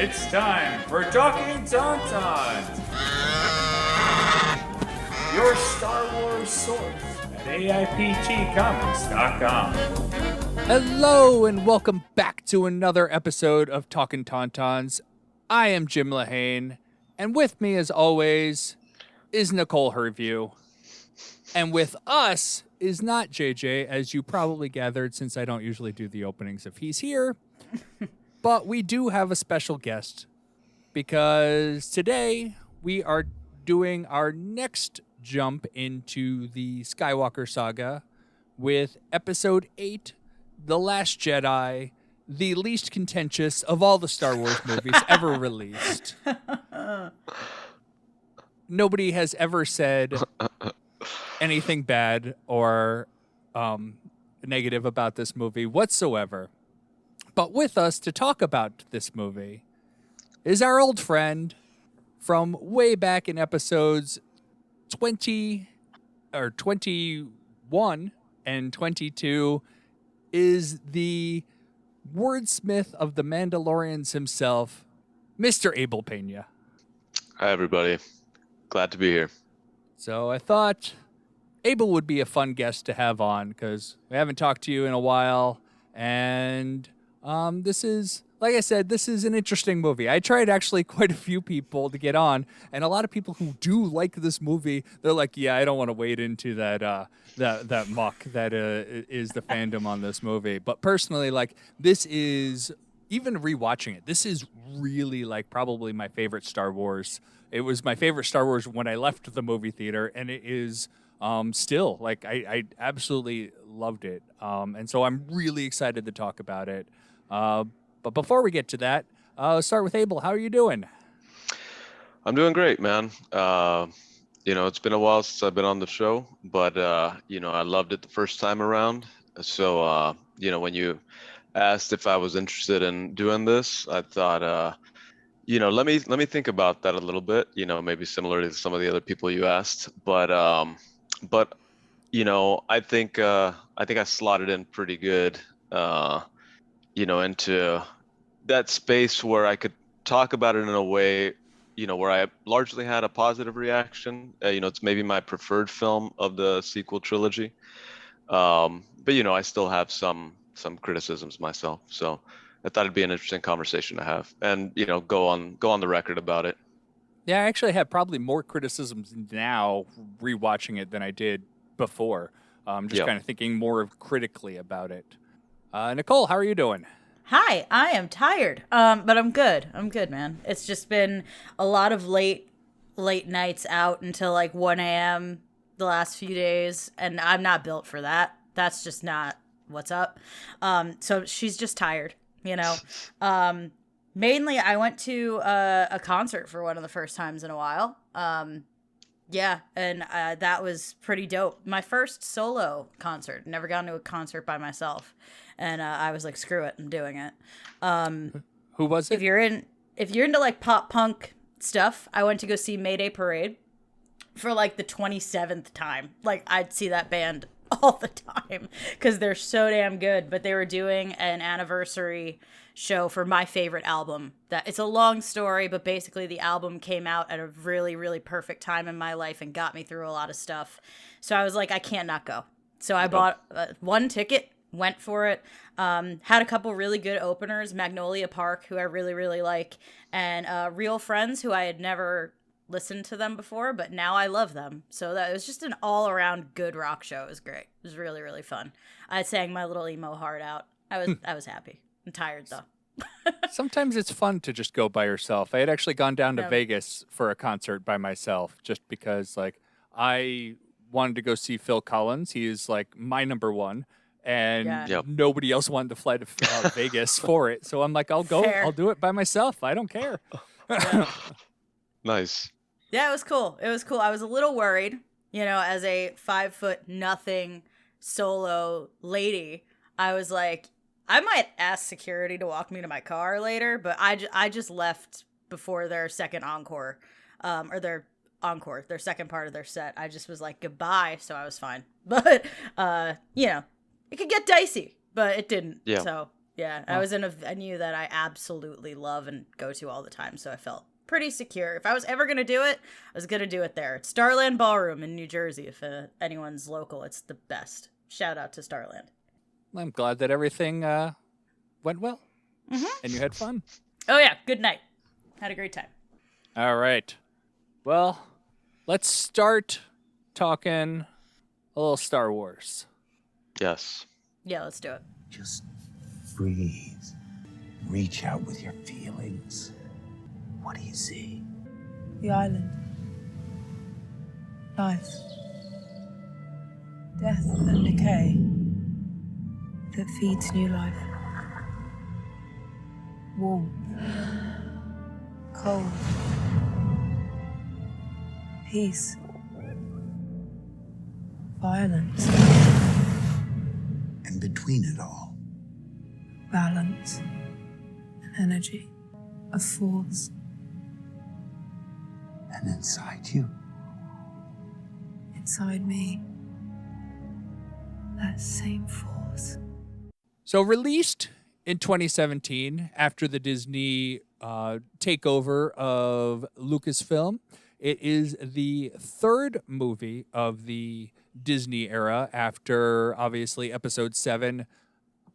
It's time for Talkin Tauntauns, your Star Wars source at AIPTcomics.com. Hello and welcome back to another episode of Talkin Tauntauns. I am Jim Lahane, and with me as always is Nicole Herview. And with us is not JJ, as you probably gathered since I don't usually do the openings if he's here. But we do have a special guest because today we are doing our next jump into the Skywalker saga with Episode 8, The Last Jedi, the least contentious of all the Star Wars movies ever released. Nobody has ever said anything bad or negative about this movie whatsoever. But with us to talk about this movie is our old friend from way back in episodes 21 and 22, is the wordsmith of the Mandalorians himself, Mr. Abel Peña. Hi, everybody. Glad to be here. So I thought Abel would be a fun guest to have on because we haven't talked to you in a while, and this is, like I said, this is an interesting movie. I tried actually quite a few people to get on, and a lot of people who do like this movie, they're like, yeah, I don't want to wade into that muck that is the fandom on this movie. But personally, like, this is, even rewatching it, this is really, like, probably my favorite Star Wars. It was my favorite Star Wars when I left the movie theater, and it is still, like, I absolutely loved it. And so I'm really excited to talk about it. But before we get to that, let's start with Abel. How are you doing? I'm doing great, man. It's been a while since I've been on the show, but, I loved it the first time around. So, when you asked if I was interested in doing this, I thought, let me think about that a little bit, maybe similar to some of the other people you asked. But I think I slotted in pretty good, into that space where I could talk about it in a way, where I largely had a positive reaction. It's maybe my preferred film of the sequel trilogy. But I still have some criticisms myself. So I thought it'd be an interesting conversation to have and, go on the record about it. Yeah, I actually have probably more criticisms now rewatching it than I did before. Kind of thinking more critically about it. Nicole, how are you doing? Hi, I am tired, but I'm good. I'm good, man. It's just been a lot of late nights out until like 1 a.m. the last few days, and I'm not built for that. That's just not what's up. So she's just tired, Mainly, I went to a concert for one of the first times in a while. Yeah, and that was pretty dope. My first solo concert. Never gone to a concert by myself. And I was like, screw it, I'm doing it. Who was it? If you're into like pop punk stuff, I went to go see Mayday Parade for like the 27th time. Like, I'd see that band all the time because they're so damn good. But they were doing an anniversary show for my favorite album. That it's a long story, but basically the album came out at a really, really perfect time in my life and got me through a lot of stuff. So I was like, I can't not go. So I bought one ticket. Went for it. Had a couple really good openers. Magnolia Park, who I really, really like. And Real Friends, who I had never listened to them before, but now I love them. So that was just an all-around good rock show. It was great. It was really, really fun. I sang my little emo heart out. I was happy. I'm tired, though. Sometimes it's fun to just go by yourself. I had actually gone down to Vegas for a concert by myself just because, like, I wanted to go see Phil Collins. He is, like, my number one. And nobody else wanted to fly to Vegas for it. So I'm like, I'll go. Fair. I'll do it by myself. I don't care. Nice. Yeah, it was cool. It was cool. I was a little worried, as a 5'0" solo lady. I was like, I might ask security to walk me to my car later, but I just left before their second encore, or their second part of their set. I just was like, goodbye. So I was fine. But, it could get dicey, but it didn't. Yeah. So Yeah, I was in a venue that I absolutely love and go to all the time, so I felt pretty secure. If I was ever going to do it, I was going to do it there. It's Starland Ballroom in New Jersey. If anyone's local, it's the best. Shout out to Starland. I'm glad that everything went well and you had fun. Oh, yeah, good night. Had a great time. All right. Well, let's start talking a little Star Wars. Yes. Yeah, let's do it. Just breathe. Reach out with your feelings. What do you see? The island. Life. Death and decay that feeds new life. Warmth. Cold. Peace. Violence. And between it all, Balance. An energy. A force. and inside you, Inside me. That same force. So released in 2017 after the Disney takeover of Lucasfilm, it is the third movie of the Disney era after obviously Episode 7,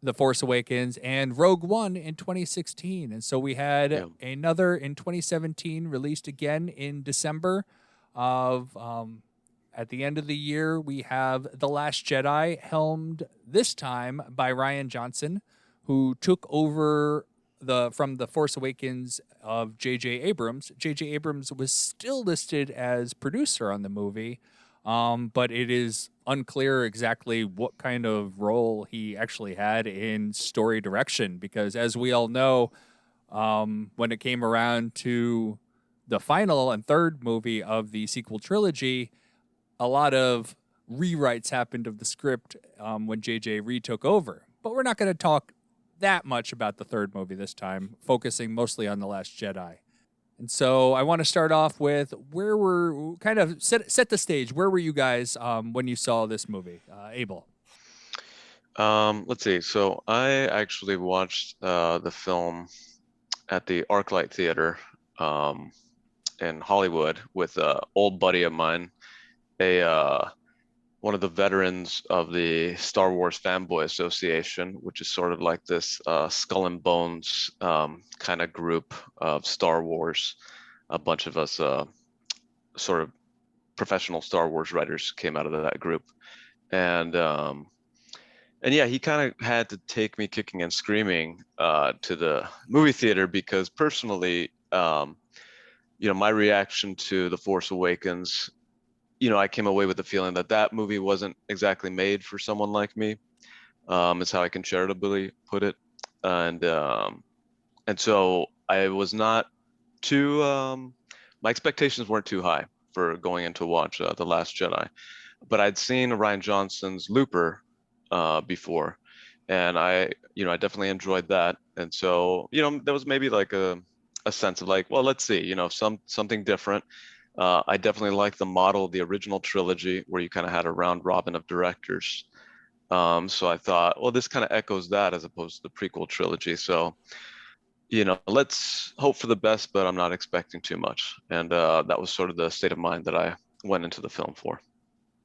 The Force Awakens, and Rogue One in 2016. And so we had another in 2017, released again in December of at the end of the year. We have The Last Jedi, helmed this time by Rian Johnson, who took over from The Force Awakens of J.J. Abrams. J.J. Abrams was still listed as producer on the movie, but it is unclear exactly what kind of role he actually had in story direction, because as we all know, when it came around to the final and third movie of the sequel trilogy, a lot of rewrites happened of the script when J.J. retook over. But we're not going to talk that much about the third movie this time, focusing mostly on The Last Jedi. And so I want to start off with where we're kind of set the stage. Where were you guys when you saw this movie, Abel? Let's see. So I actually watched the film at the ArcLight Theater in Hollywood with an old buddy of mine, one of the veterans of the Star Wars Fanboy Association, which is sort of like this Skull and Bones kind of group of Star Wars. A bunch of us sort of professional Star Wars writers came out of that group. And yeah, he kind of had to take me kicking and screaming to the movie theater because personally, my reaction to The Force Awakens, I came away with the feeling that movie wasn't exactly made for someone like me, is how I can charitably put it. And so I was not too, my expectations weren't too high for going in to watch The Last Jedi. But I'd seen Rian Johnson's Looper before, and I definitely enjoyed that. And so, there was maybe like a sense of like, well, let's see, something different. I definitely like the model of the original trilogy where you kind of had a round robin of directors. So I thought, well, this kind of echoes that as opposed to the prequel trilogy. So, let's hope for the best, but I'm not expecting too much. And that was sort of the state of mind that I went into the film for.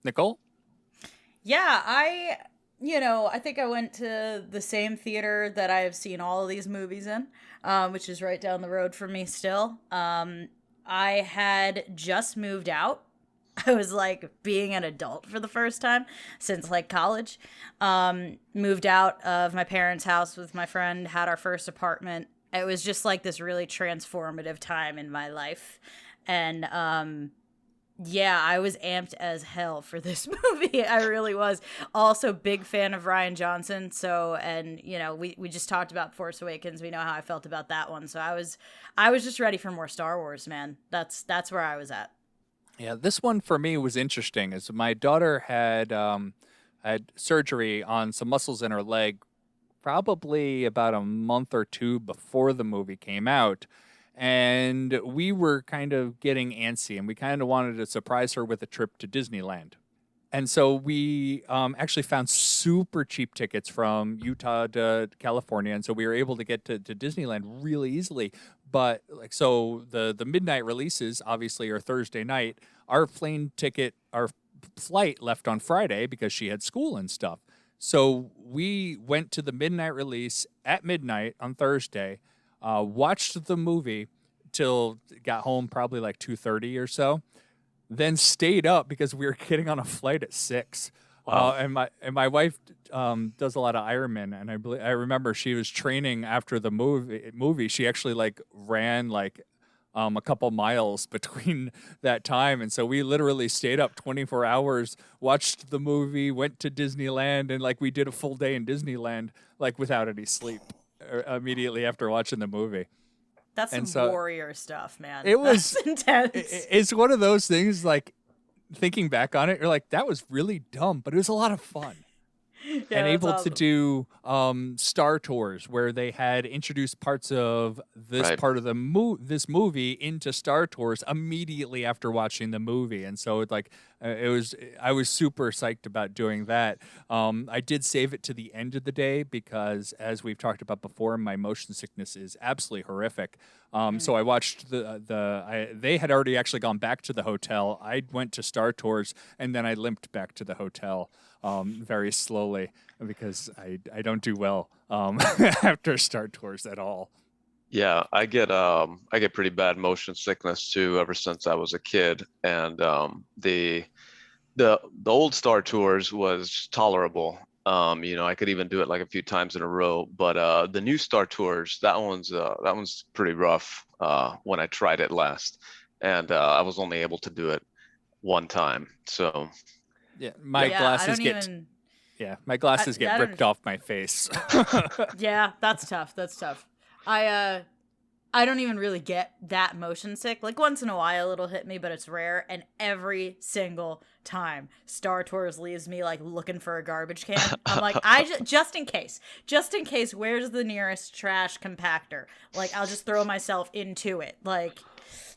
Nicole? Yeah, I think I went to the same theater that I have seen all of these movies in, which is right down the road from me still. I had just moved out. I was like being an adult for the first time since like college. Moved out of my parents' house with my friend, had our first apartment. It was just like this really transformative time in my life. And yeah, I was amped as hell for this movie. I really was. Also, big fan of Rian Johnson. So, and we just talked about Force Awakens. We know how I felt about that one. So I was just ready for more Star Wars, man. That's where I was at. Yeah, this one for me was interesting. As my daughter had surgery on some muscles in her leg, probably about a month or two before the movie came out. And we were kind of getting antsy, and we kind of wanted to surprise her with a trip to Disneyland. And so we actually found super cheap tickets from Utah to California, and so we were able to get to Disneyland really easily. But like, so the midnight releases obviously are Thursday night. Our plane ticket, our flight left on Friday because she had school and stuff. So we went to the midnight release at midnight on Thursday, watched the movie till got home probably like 2:30 or so, then stayed up because we were getting on a flight at 6. Wow. And my wife does a lot of Ironman, and I remember she was training after the movie. She actually like ran like a couple miles between that time, and so we literally stayed up 24 hours, watched the movie, went to Disneyland, and like we did a full day in Disneyland like without any sleep immediately after watching the movie. That's some And so warrior stuff, man. it was That's intense. It's one of those things, like thinking back on it, you're like, that was really dumb, but it was a lot of fun. Yeah, And that's able awesome. to do Star Tours, where they had introduced parts of this Right. part of this movie into Star Tours immediately after watching the movie, and so it like I was super psyched about doing that. I did save it to the end of the day because, as we've talked about before, my motion sickness is absolutely horrific. So I watched they had already actually gone back to the hotel. I went to Star Tours, and then I limped back to the hotel very slowly because I don't do well after Star Tours at all. Yeah, I get pretty bad motion sickness too ever since I was a kid, and the old Star Tours was tolerable. I could even do it like a few times in a row, but the new Star Tours, that one's pretty rough when I tried it last, and I was only able to do it one time. So Yeah, my Yeah, I glasses don't get even. my glasses I get don't- ripped off my face. Yeah, that's tough. That's tough. I don't even really get that motion sick. Like once in a while it'll hit me, but it's rare. And every single time Star Tours leaves me like looking for a garbage can, I'm like, just in case, where's the nearest trash compactor? Like I'll just throw myself into it. Like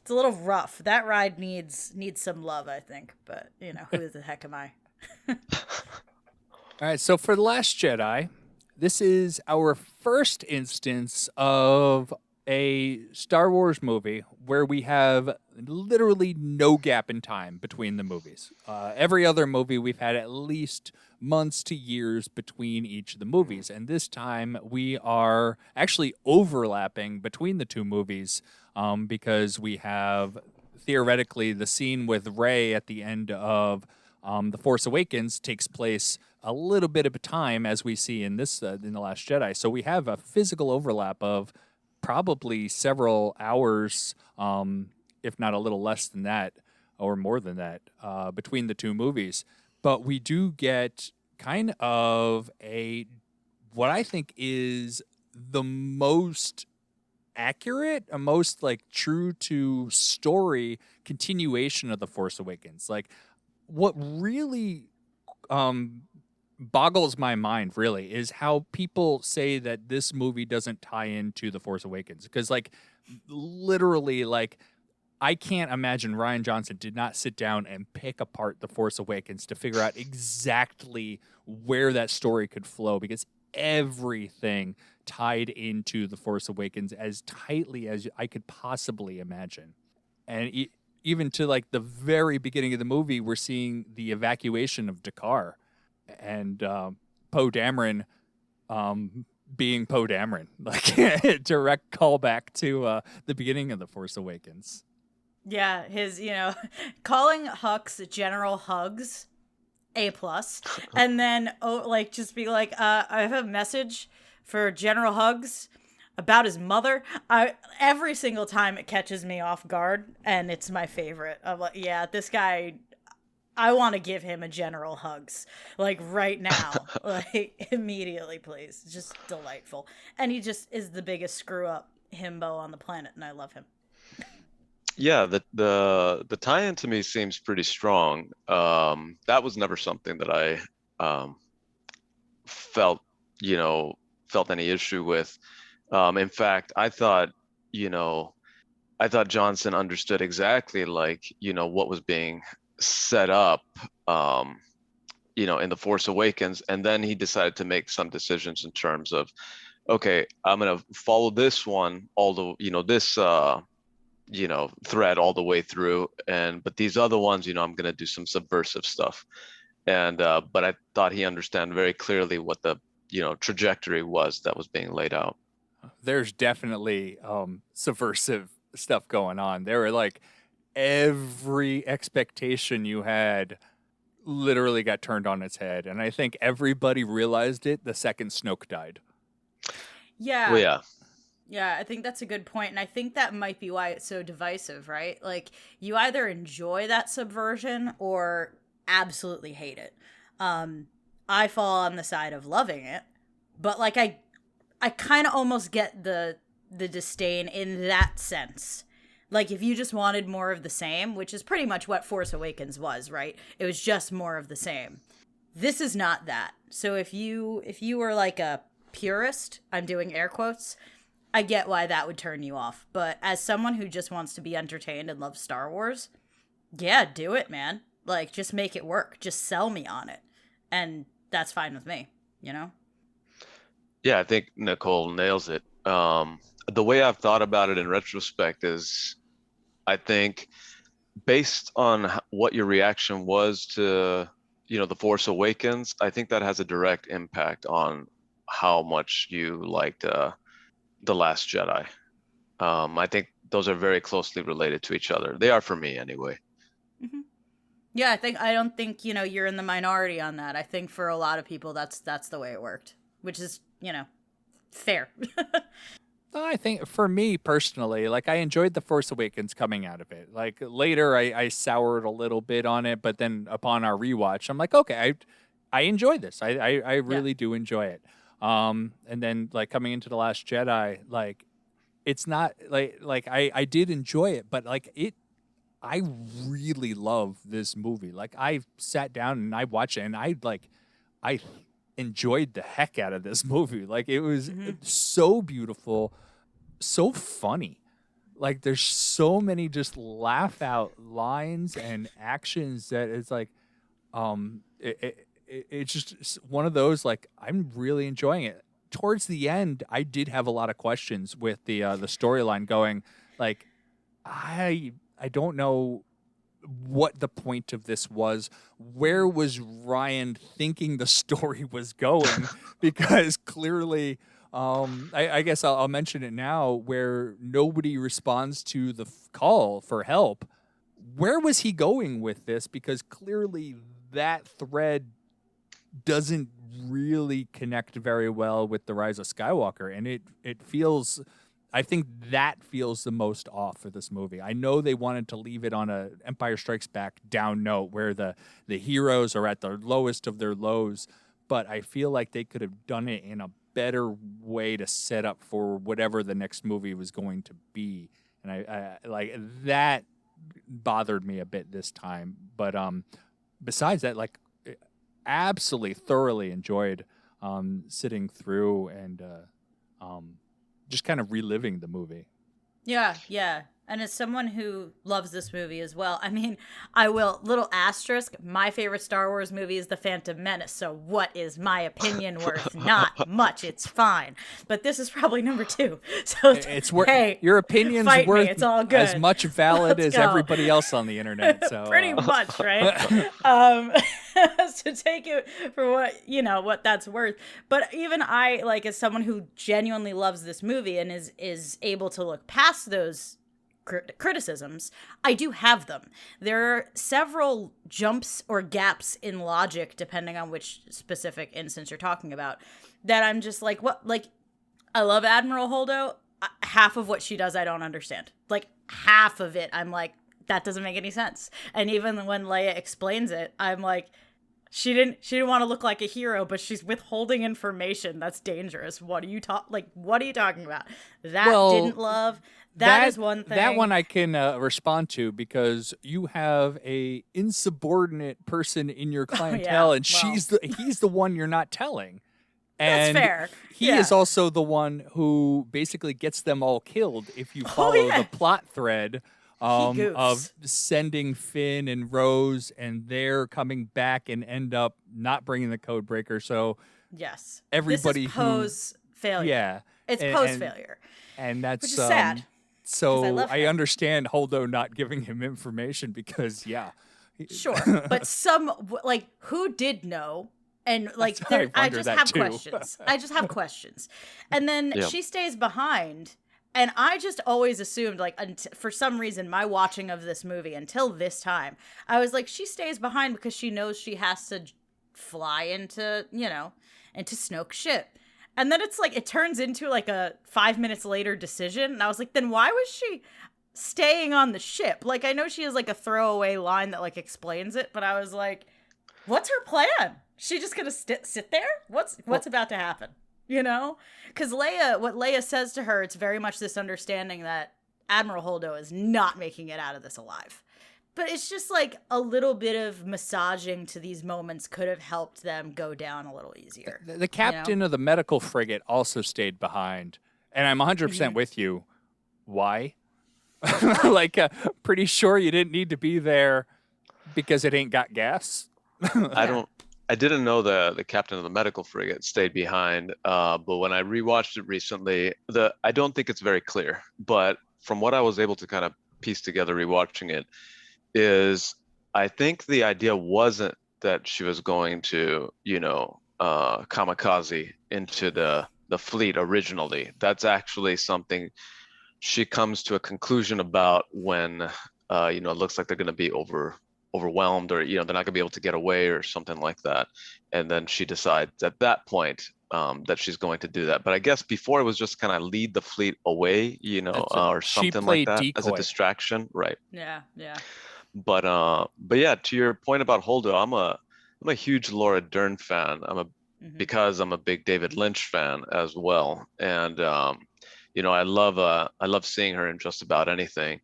it's a little rough. That ride needs some love, I think. But who the heck am I? All right, so for The Last Jedi, this is our first instance of a Star Wars movie where we have literally no gap in time between the movies. Every other movie, we've had at least months to years between each of the movies. And this time, we are actually overlapping between the two movies because we have theoretically the scene with Rey at the end of The Force Awakens takes place a little bit of a time as we see in this in The Last Jedi. So we have a physical overlap of probably several hours, if not a little less than that or more than that, between the two movies. But we do get kind of what I think is the most accurate, a most like true to story continuation of The Force Awakens. Like what really boggles my mind really is how people say that this movie doesn't tie into The Force Awakens, because like literally like I can't imagine Rian Johnson did not sit down and pick apart The Force Awakens to figure out exactly where that story could flow, because everything tied into The Force Awakens as tightly as I could possibly imagine. And even to like the very beginning of the movie, we're seeing the evacuation of Dakar and Poe Dameron being Poe Dameron, like a direct callback to the beginning of The Force Awakens. Yeah, his, calling Hux General Hugs, A+, and then just be like, I have a message for General Hugs about his mother. Every single time it catches me off guard, and it's my favorite. I'm like, yeah, this guy, I want to give him a General Hugs, like right now, like immediately, please. It's just delightful, and he just is the biggest screw up himbo on the planet, and I love him. Yeah, the tie-in to me seems pretty strong. That was never something that I felt any issue with. In fact, I thought Johnson understood exactly like what was being set up in The Force Awakens, and then he decided to make some decisions in terms of, okay, I'm gonna follow this one all the this thread all the way through, but these other ones, I'm gonna do some subversive stuff. And but I thought he understood very clearly what the trajectory was that was being laid out. There's definitely subversive stuff going on. There were like every expectation you had literally got turned on its head, and I think everybody realized it the second Snoke died. Yeah. Well, yeah. Yeah, I think that's a good point, and I think that might be why it's so divisive, right? Like, you either enjoy that subversion or absolutely hate it. I fall on the side of loving it, but like I kind of almost get the disdain in that sense. Like, if you just wanted more of the same, which is pretty much what Force Awakens was, right? It was just more of the same. This is not that. So if you were like a purist, I'm doing air quotes, I get why that would turn you off. But as someone who just wants to be entertained and loves Star Wars, yeah, do it, man. Like, just make it work. Just sell me on it. And that's fine with me, Yeah, I think Nicole nails it. The way I've thought about it in retrospect is, I think based on what your reaction was to, The Force Awakens, I think that has a direct impact on how much you liked The Last Jedi. I think those are very closely related to each other. They are for me anyway. Mm-hmm. Yeah, I don't think, you're in the minority on that. I think for a lot of people, that's the way it worked, which is, fair. I think for me personally, like, I enjoyed The Force Awakens coming out of it. Like, later I soured a little bit on it, but then upon our rewatch, I'm like, okay, I enjoy this. I really do enjoy it. And then like coming into The Last Jedi, like, it's not like I did enjoy it, but like I really love this movie. Like, I sat down and I watched it, and I enjoyed the heck out of this movie. Like, it was so beautiful, so funny. Like, there's so many just laugh out lines and actions that it's like, it's just one of those, like, I'm really enjoying it. Towards the end, I did have a lot of questions with the storyline going. Like, I don't know what the point of this was. Where was Ryan thinking the story was going? Because clearly, I guess I'll mention it now, where nobody responds to the call for help. Where was he going with this? Because clearly that thread doesn't really connect very well with The Rise of Skywalker, and it feels, I think that feels the most off for this movie. I know they wanted to leave it on a Empire Strikes Back down note where the heroes are at the lowest of their lows, but I feel like they could have done it in a better way to set up for whatever the next movie was going to be. And I like that bothered me a bit this time. But besides that, like, absolutely thoroughly enjoyed sitting through and just kind of reliving the movie. Yeah. And as someone who loves this movie as well, I mean, I will, little asterisk, my favorite Star Wars movie is The Phantom Menace, so what is my opinion worth? Not much, it's fine. But this is probably number 2. So it's worth, hey, your opinion's worth it's all good. As much valid Let's as go. everybody else on the internet. So pretty much, right? So take it for what that's worth. But even I, like, as someone who genuinely loves this movie and is able to look past those criticisms, I do have them. There are several jumps or gaps in logic, depending on which specific instance you're talking about, that I'm just like, what? Like, I love Admiral Holdo. Half of what she does, I don't understand. Like, half of it, I'm like, that doesn't make any sense. And even when Leia explains it, I'm like, she didn't want to look like a hero, but she's withholding information. That's dangerous. What are you talking about? That didn't love. That is one thing. That one I can respond to, because you have a insubordinate person in your clientele, and he's the one you're not telling. And that's fair. He is also the one who basically gets them all killed if you follow the plot thread of goofs. sending Finn and Rose, and they're coming back and end up not bringing the code breaker. So Yes. everybody this is Poe's failure. yeah, It's and- Poe's and- failure. and that's Which is sad, 'cause I So love I him. understand Holdo not giving him information because Sure. But who did know? And I wonder just that have too. questions. I just have questions. And then Yeah. she stays behind. And I just always assumed, for some reason, my watching of this movie until this time, I was like, she stays behind because she knows she has to fly into Snoke's ship. And then it turns into like a 5 minutes later decision. And I was like, then why was she staying on the ship? Like, I know she has like a throwaway line that like explains it, but I was like, what's her plan? She just gonna sit there? What's about to happen? Because what Leia says to her, it's very much this understanding that Admiral Holdo is not making it out of this alive. But it's just like a little bit of massaging to these moments could have helped them go down a little easier. the captain of the medical frigate also stayed behind, and I'm 100% with you. Why? Pretty sure you didn't need to be there because it ain't got gas. I didn't know the captain of the medical frigate stayed behind, but when I rewatched it recently, I don't think it's very clear. But from what I was able to kind of piece together rewatching it, is I think the idea wasn't that she was going to, kamikaze into the fleet originally. That's actually something she comes to a conclusion about when, it looks like they're going to be overwhelmed, or they're not going to be able to get away or something like that, and then she decides at that point that she's going to do that. But I guess before it was just kind of lead the fleet away, or She something like played that as a decoy. distraction, right? Yeah. But yeah, to your point about Holdo, I'm a huge Laura Dern fan. Because I'm a big David Lynch fan as well, and I love seeing her in just about anything.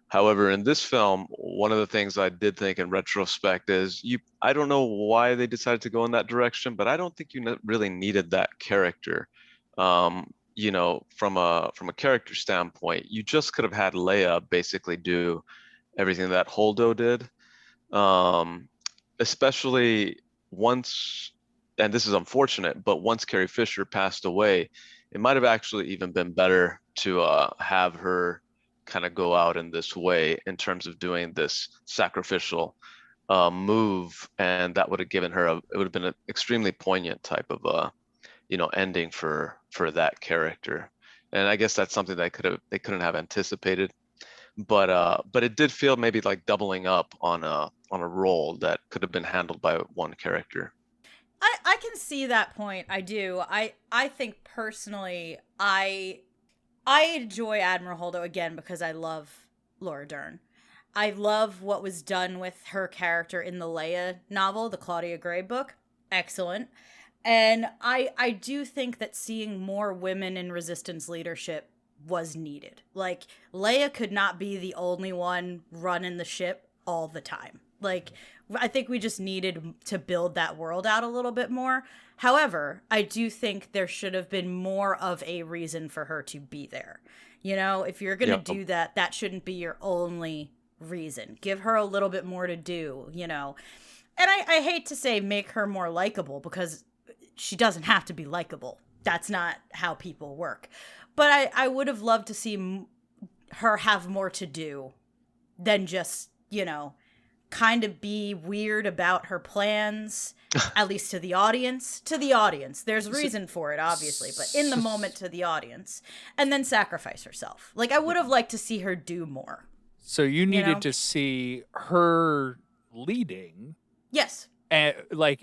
However, in this film, one of the things I did think in retrospect is I don't know why they decided to go in that direction, but I don't think you really needed that character. From a character standpoint, you just could have had Leia basically do everything that Holdo did, especially once, and this is unfortunate, but once Carrie Fisher passed away, it might have actually even been better to have her kind of go out in this way in terms of doing this sacrificial move, and that would have given her it would have been an extremely poignant type of ending for that character. And I guess that's something that they couldn't have anticipated, but it did feel maybe like doubling up on a role that could have been handled by one character. I can see that point. I do. I think personally, I enjoy Admiral Holdo again because I love Laura Dern. I love what was done with her character in the Leia novel, the Claudia Gray book. Excellent. And I do think that seeing more women in Resistance leadership was needed. Like, Leia could not be the only one running the ship all the time. Like, I think we just needed to build that world out a little bit more. However, I do think there should have been more of a reason for her to be there. If you're going to do that, that shouldn't be your only reason. Give her a little bit more to do, And I hate to say make her more likable, because she doesn't have to be likable. That's not how people work. But I would have loved to see her have more to do than just, kind of be weird about her plans, at least to the audience. To the audience. There's reason for it, obviously, but in the moment to the audience. And then sacrifice herself. Like, I would have liked to see her do more. So you needed to see her leading. Yes. And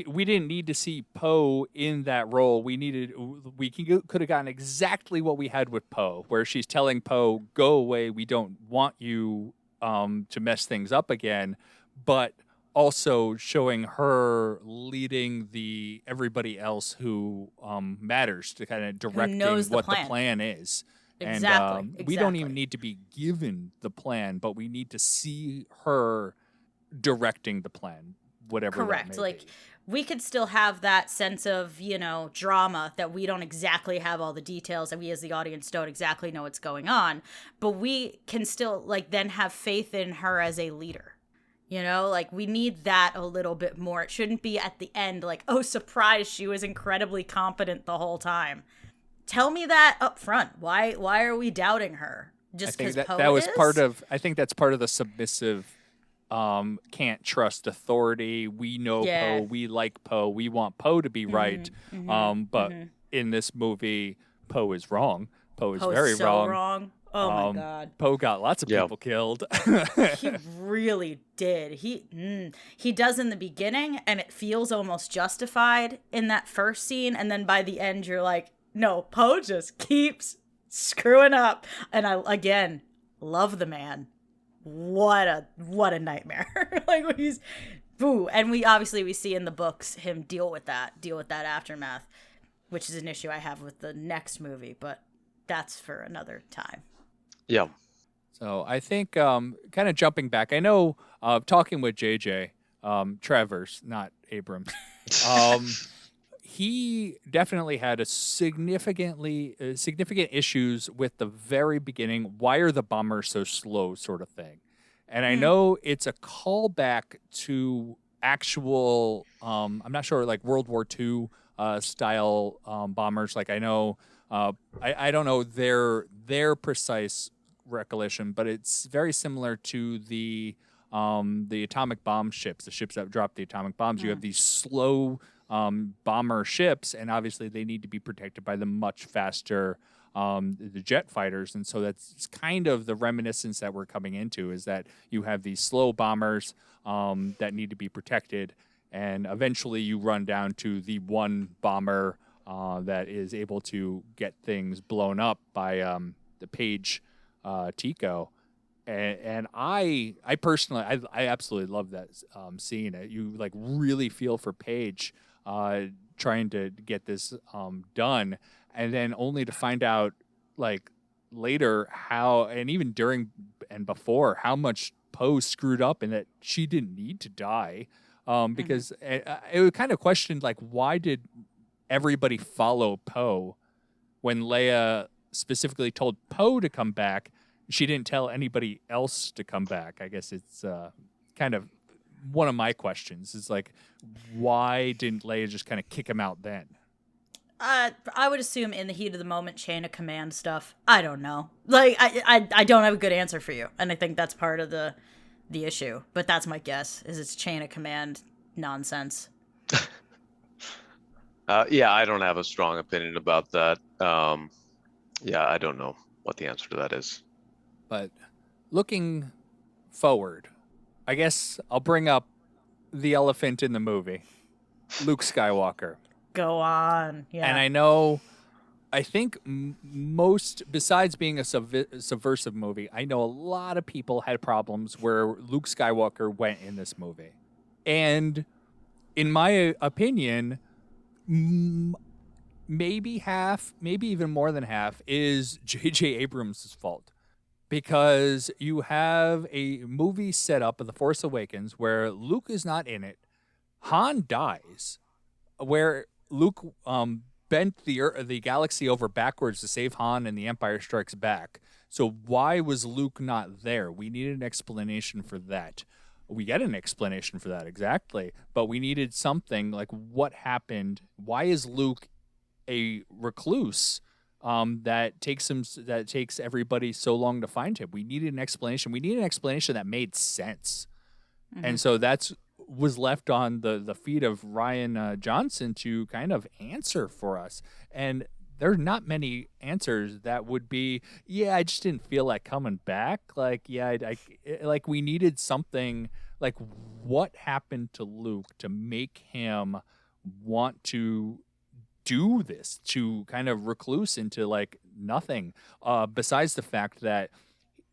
we didn't need to see Poe in that role. We could have gotten exactly what we had with Poe, where she's telling Poe, "Go away. We don't want you to mess things up again," but also showing her leading everybody else who matters, to kind of directing what the plan is. Exactly. And we don't even need to be given the plan, but we need to see her directing the plan, whatever. Correct. That may be. we could still have that sense of, drama that we don't exactly have all the details and we as the audience don't exactly know what's going on, but we can still then have faith in her as a leader. We need that a little bit more. It shouldn't be at the end oh, surprise, she was incredibly competent the whole time. Tell me that up front. Why are we doubting her? Just because Poe that was is? part of. I think that's part of the submissive. Can't trust authority. We know Poe. We like Poe. We want Poe to be right. But in this movie, Poe is wrong. Poe is very so wrong. Oh my God. Poe got lots of people killed. He really did. He does in the beginning, and it feels almost justified in that first scene. And then by the end, you're like, no, Poe just keeps screwing up. And I, again, love the man. What a nightmare. He's boo. And we see in the books him deal with that aftermath, which is an issue I have with the next movie, but that's for another time. Yeah. So I think kind of jumping back, I know talking with JJ, Travers, not Abrams, he definitely had significant issues with the very beginning. Why are the bombers so slow, sort of thing? And I know it's a callback to actual, I'm not sure, World War II style bombers. I know, I don't know their precise recollection, but it's very similar to the atomic bomb ships, the ships that drop the atomic bombs. You have these slow bomber ships, and obviously they need to be protected by the much faster the jet fighters. And so that's kind of the reminiscence that we're coming into, is that you have these slow bombers that need to be protected, and eventually you run down to the one bomber that is able to get things blown up by the Page Tico. And I personally, I absolutely love that scene. You really feel for Paige trying to get this done, and then only to find out later how, and even during and before, how much Poe screwed up and that she didn't need to die, because it kind of questioned why did everybody follow Poe when Leia specifically told Poe to come back. She didn't tell anybody else to come back. I guess it's kind of one of my questions is why didn't Leia just kind of kick him out then? I would assume in the heat of the moment, chain of command stuff. I don't know. I don't have a good answer for you, and I think that's part of the issue. But that's my guess. Is it's chain of command nonsense. Yeah, I don't have a strong opinion about that. Yeah, I don't know what the answer to that is. But looking forward, I guess I'll bring up the elephant in the movie, Luke Skywalker. Go on. Yeah. And I think most, besides being a subversive movie, I know a lot of people had problems where Luke Skywalker went in this movie. And in my opinion, maybe half, maybe even more than half, is J.J. Abrams' fault. Because you have a movie set up of The Force Awakens where Luke is not in it. Han dies, where Luke bent the galaxy over backwards to save Han in The Empire Strikes Back. So why was Luke not there? We needed an explanation for that. We get an explanation for that, exactly. But we needed something what happened. Why is Luke a recluse that takes everybody so long to find him? We needed an explanation. We needed an explanation that made sense. Mm-hmm. And so that's was left on the feet of Rian Johnson to kind of answer for us. And there's not many answers that would be, yeah, I just didn't feel like coming back. We needed something what happened to Luke to make him want to do this, to kind of recluse into nothing, besides the fact that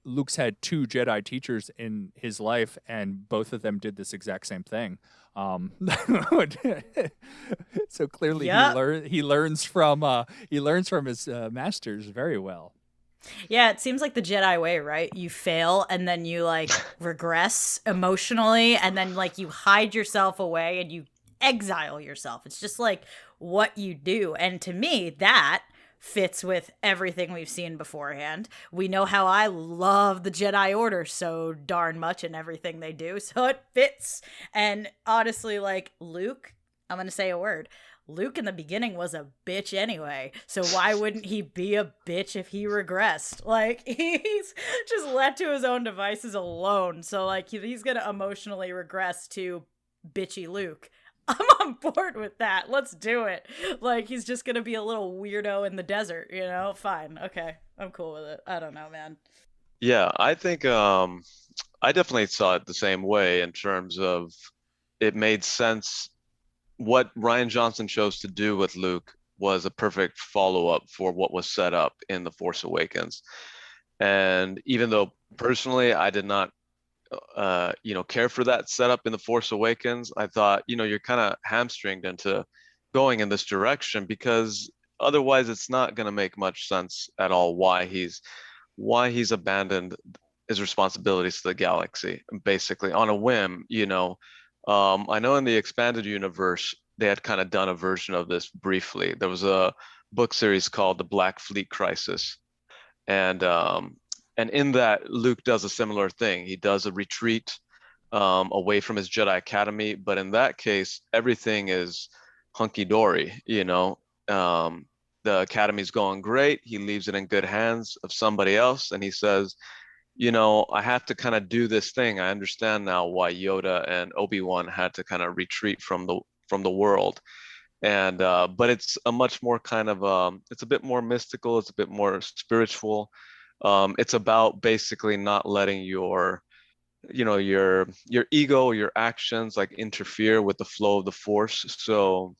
Luke's had 2 Jedi teachers in his life, and both of them did this exact same thing. So clearly, he learns from his masters very well. Yeah, it seems like the Jedi way, right? You fail, and then you regress emotionally, and then you hide yourself away, and you exile yourself. It's just like what you do. And to me, that fits with everything we've seen beforehand. We know how I love the Jedi Order so darn much and everything they do, so it fits. And honestly, like Luke, I'm going to say a word. Luke in the beginning was a bitch anyway, so why wouldn't he be a bitch if he regressed? Like, he's just left to his own devices alone, so like he's going to emotionally regress to bitchy Luke. I'm on board with that. Let's do it. Like, he's just gonna be a little weirdo in the desert, you know? Fine. Okay. I'm cool with it. I don't know, man. Yeah, I think I definitely saw it the same way in terms of it made sense. What Ryan Johnson chose to do with Luke was a perfect follow-up for what was set up in The Force Awakens. And even though personally I did not care for that setup in The Force Awakens, I thought, you're kind of hamstringed into going in this direction because otherwise it's not going to make much sense at all why he's abandoned his responsibilities to the galaxy, basically on a whim. I know in the expanded universe they had kind of done a version of this briefly. There was a book series called The Black Fleet Crisis, and in that, Luke does a similar thing. He does a retreat away from his Jedi Academy, but in that case, everything is hunky-dory. The Academy's going great. He leaves it in good hands of somebody else, and he says, I have to kind of do this thing. I understand now why Yoda and Obi-Wan had to kind of retreat from the world. And but it's a much more kind of it's a bit more mystical. It's a bit more spiritual. It's about basically not letting your ego, your actions like interfere with the flow of the Force. So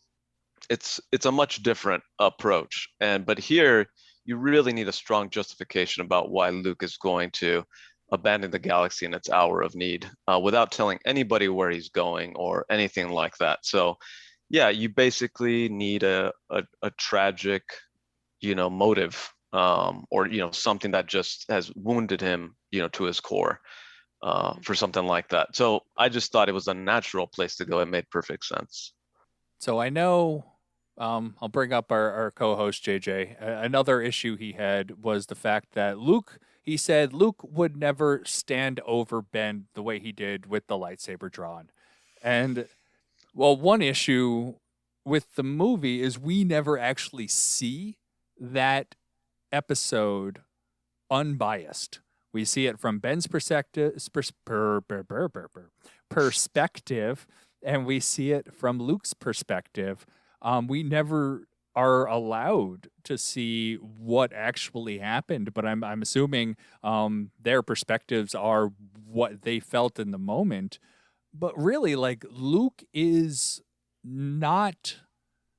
it's a much different approach. But here you really need a strong justification about why Luke is going to abandon the galaxy in its hour of need without telling anybody where he's going or anything like that. So yeah, you basically need a tragic, motive, or something that just has wounded him, to his core, for something like that. So I just thought it was a natural place to go. It made perfect sense. So I know, I'll bring up our co-host JJ. Another issue he had was the fact that he said Luke would never stand over Ben the way he did with the lightsaber drawn. And well, one issue with the movie is we never actually see that episode unbiased. We see it from Ben's perspective, and we see it from Luke's perspective. We never are allowed to see what actually happened, but I'm assuming their perspectives are what they felt in the moment. But really, like, Luke is not,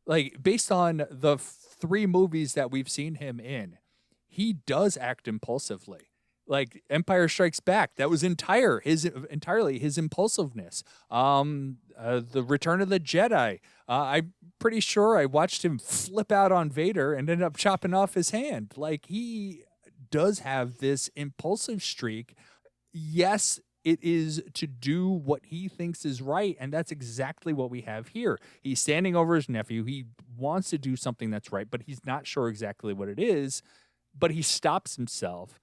like, based on the 3 movies that we've seen him in, he does act impulsively. Like Empire Strikes Back, that was entirely his impulsiveness. The Return of the Jedi, I'm pretty sure I watched him flip out on Vader and ended up chopping off his hand. Like, he does have this impulsive streak. Yes, it is to do what he thinks is right, and that's exactly what we have here. He's standing over his nephew. He wants to do something that's right, but he's not sure exactly what it is. But he stops himself,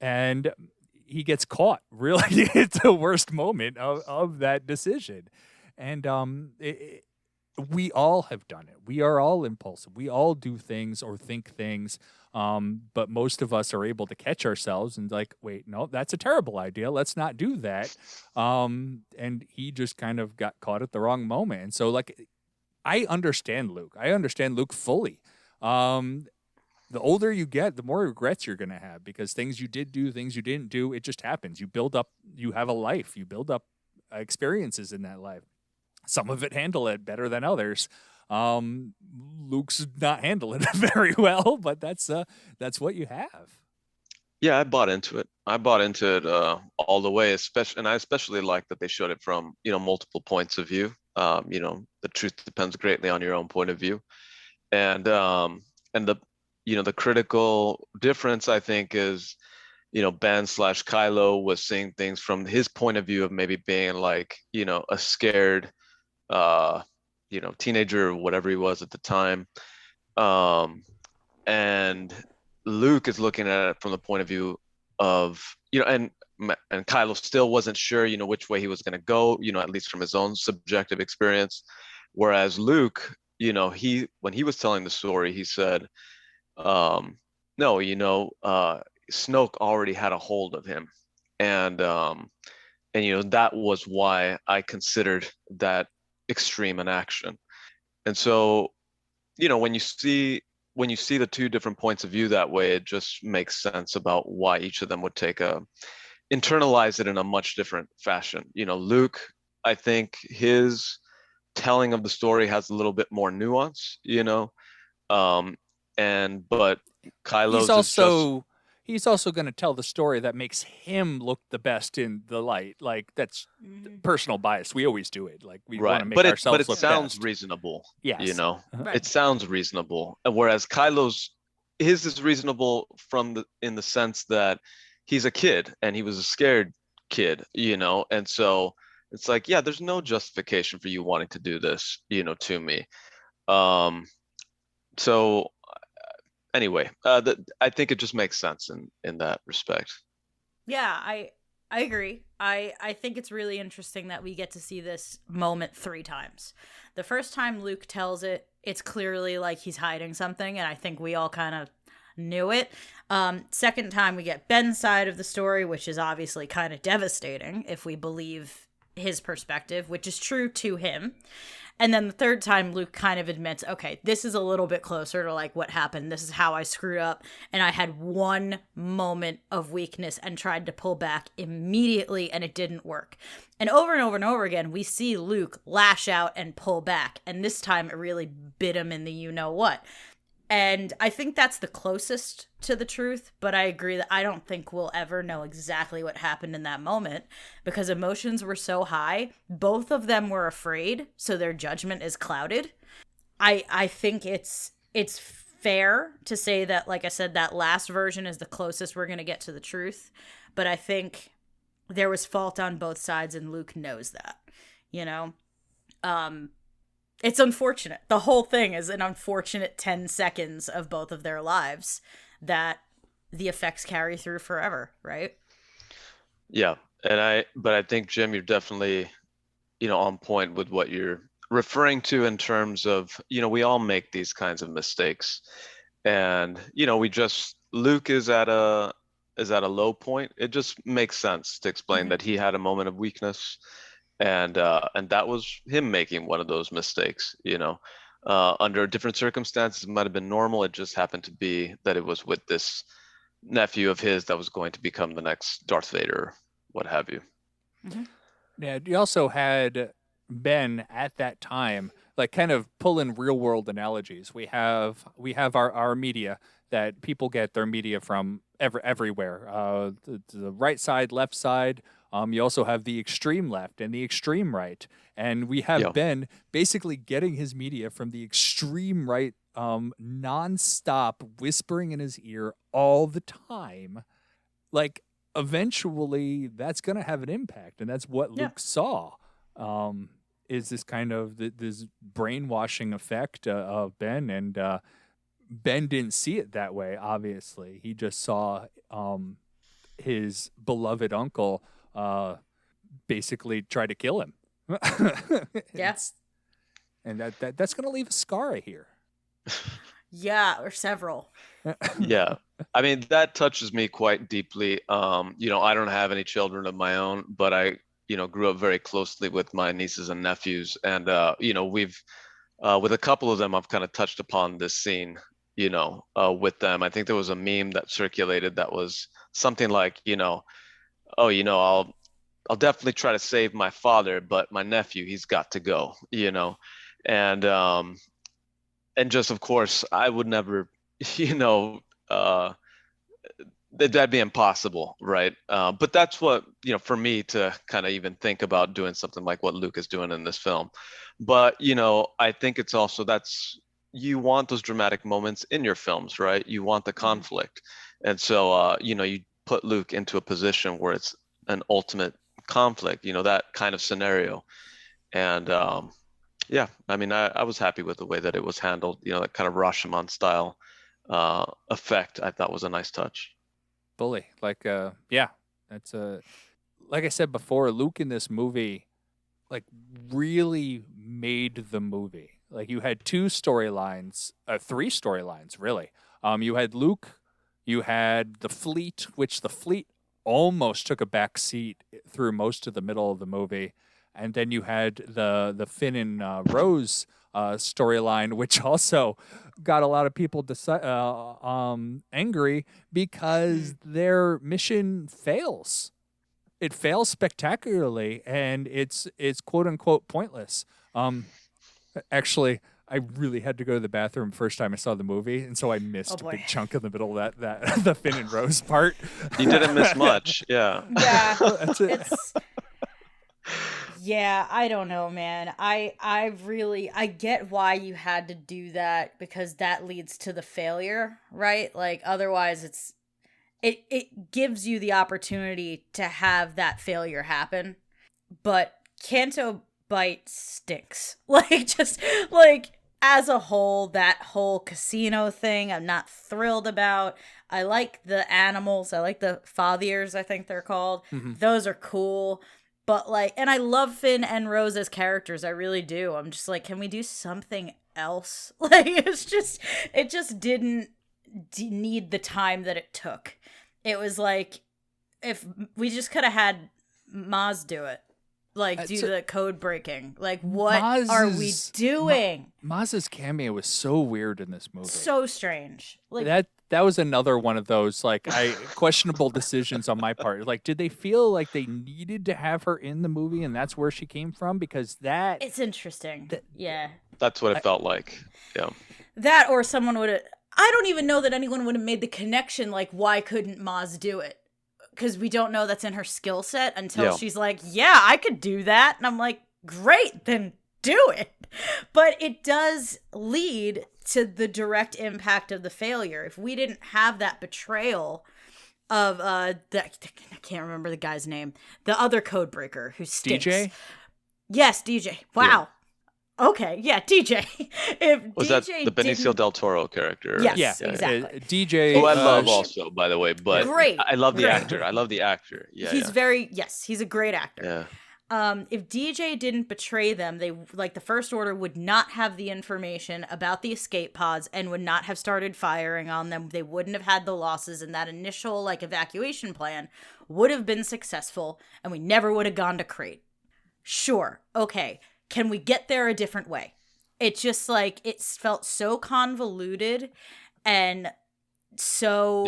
and he gets caught really at the worst moment of that decision. And we all have done it. We are all impulsive. We all do things or think things. But most of us are able to catch ourselves and like, wait, no, that's a terrible idea. Let's not do that. And he just kind of got caught at the wrong moment. And so, like, I understand Luke. I understand Luke fully. The older you get, the more regrets you're going to have because things you did do, things you didn't do, it just happens. You build up, you have a life, you build up experiences in that life. Some of it handle it better than others. Luke's not handling it very well, but that's what you have. Yeah, I bought into it. I bought into it all the way, and I especially like that they showed it from, multiple points of view. The truth depends greatly on your own point of view. And the critical difference, I think, is, Ben/Kylo was seeing things from his point of view of maybe being like, a scared teenager or whatever he was at the time. Um, and Luke is looking at it from the point of view of, and Kylo still wasn't sure, which way he was going to go, at least from his own subjective experience. Whereas Luke, when he was telling the story, he said, um, no, Snoke already had a hold of him. And that was why I considered that extreme an action. And so, when you see the two different points of view that way, it just makes sense about why each of them would internalize it in a much different fashion. Luke, I think his telling of the story has a little bit more nuance, um, but He's Kylo's is just also he's also going to tell the story that makes him look the best in the light. Like that's personal bias. We always do it. Like we want to right, make but ourselves it look sounds best. reasonable. Yes. Right. It sounds reasonable. Whereas Kylo's his is reasonable in the sense that he's a kid and he was a scared kid, and so it's like, yeah, there's no justification for you wanting to do this, to me. Um, so anyway, I think it just makes sense in that respect. Yeah, I agree. I think it's really interesting that we get to see this moment 3 times. The first time Luke tells it, it's clearly like he's hiding something, and I think we all kind of knew it. Second time we get Ben's side of the story, which is obviously kind of devastating if we believe his perspective, which is true to him. And then the third time, Luke kind of admits, okay, this is a little bit closer to like what happened. This is how I screwed up. And I had one moment of weakness and tried to pull back immediately, and it didn't work. And over and over again, we see Luke lash out and pull back. And this time it really bit him in the you know what. And I think that's the closest to the truth, but I agree that I don't think we'll ever know exactly what happened in that moment because emotions were so high. Both of them were afraid, so their judgment is clouded. I think it's fair to say that, like I said, that last version is the closest we're going to get to the truth, but I think there was fault on both sides, and Luke knows that, you know? It's unfortunate. The whole thing is an unfortunate 10 seconds of both of their lives that the effects carry through forever, right? Yeah. But I think, Jim, you're definitely, on point with what you're referring to in terms of, we all make these kinds of mistakes. And, Luke is at a low point. It just makes sense to explain that he had a moment of weakness, and that was him making one of those mistakes. Under different circumstances it might have been normal. It just happened to be that it was with this nephew of his that was going to become the next Darth Vader, what have you. Yeah, you also had Ben at that time, like kind of pull in real world analogies. We have our media that people get their media from everywhere. The right side, left side. You also have the extreme left and the extreme right. And we have Ben basically getting his media from the extreme right, nonstop whispering in his ear all the time. Like, eventually that's going to have an impact. And that's what Luke saw, is this kind of this brainwashing effect of Ben. And Ben didn't see it that way, obviously. He just saw his beloved uncle basically try to kill him. Yes. And that's going to leave a scar, I hear. Yeah, or several. Yeah. I mean, that touches me quite deeply. I don't have any children of my own, but I, grew up very closely with my nieces and nephews. And, we've, with a couple of them, I've kind of touched upon this scene, with them. I think there was a meme that circulated that was something like, oh, I'll definitely try to save my father, but my nephew, he's got to go, and just, of course, I would never, that'd be impossible, right? But that's what, for me to kind of even think about doing something like what Luke is doing in this film. But, I think it's also you want those dramatic moments in your films, right? You want the conflict. And so, you put Luke into a position where it's an ultimate conflict, that kind of scenario. And Yeah, I mean, I was happy with the way that it was handled. That kind of Rashomon style effect. I thought was a nice touch. Fully. Yeah, that's like I said before, Luke in this movie, like, really made the movie. Like, you had two storylines, three storylines, really. You had Luke, you had the fleet, which the fleet almost took a back seat through most of the middle of the movie, and then you had the Finn and Rose storyline, which also got a lot of people angry because their mission fails. It fails spectacularly, and it's quote unquote pointless. Actually, I really had to go to the bathroom first time I saw the movie, and so I missed a boy. big chunk in the middle of that the Finn and Rose part. You didn't miss much. Yeah. Yeah, That's it. it's yeah. I don't know, man. I get why you had to do that because that leads to the failure, right? Like otherwise, it gives you the opportunity to have that failure happen, but Canto Bite stinks. Like just like as a whole, that whole casino thing, I'm not thrilled about. I like the animals. I like the fathiers, I think they're called. Those are cool. But like, and I love Finn and Rose as characters. I really do. I'm just like, can we do something else? Like, it just didn't need the time that it took. It was like, if we just could have had Maz do it. Like, do the code breaking. Like, what are we doing? Maz's cameo was so weird in this movie. So strange. Like That was another one of those questionable decisions on my part. Like, did they feel like they needed to have her in the movie, and that's where she came from? Because it's interesting. Yeah. That's what it felt like. Yeah. That or someone would have. I don't even know that anyone would have made the connection. Like, why couldn't Maz do it? Because we don't know that's in her skill set until she's like, yeah, I could do that. And I'm like, great, then do it. But it does lead to the direct impact of the failure. If we didn't have that betrayal of I can't remember the guy's name, the other code breaker who stinks. DJ? Yes, DJ. Wow. Okay, yeah, DJ. If Was DJ that the Benicio del Toro character? Yes, Yeah, exactly. DJ. Who I love also, by the way, but Great, I love the great. actor. I love the actor. Yeah, He's he's a great actor. yeah. If DJ didn't betray them, they like the First Order would not have the information about the escape pods and would not have started firing on them. They wouldn't have had the losses, and that initial like evacuation plan would have been successful, and we never would have gone to Crate. Sure, okay. Can we get there a different way? It just like it felt so convoluted and so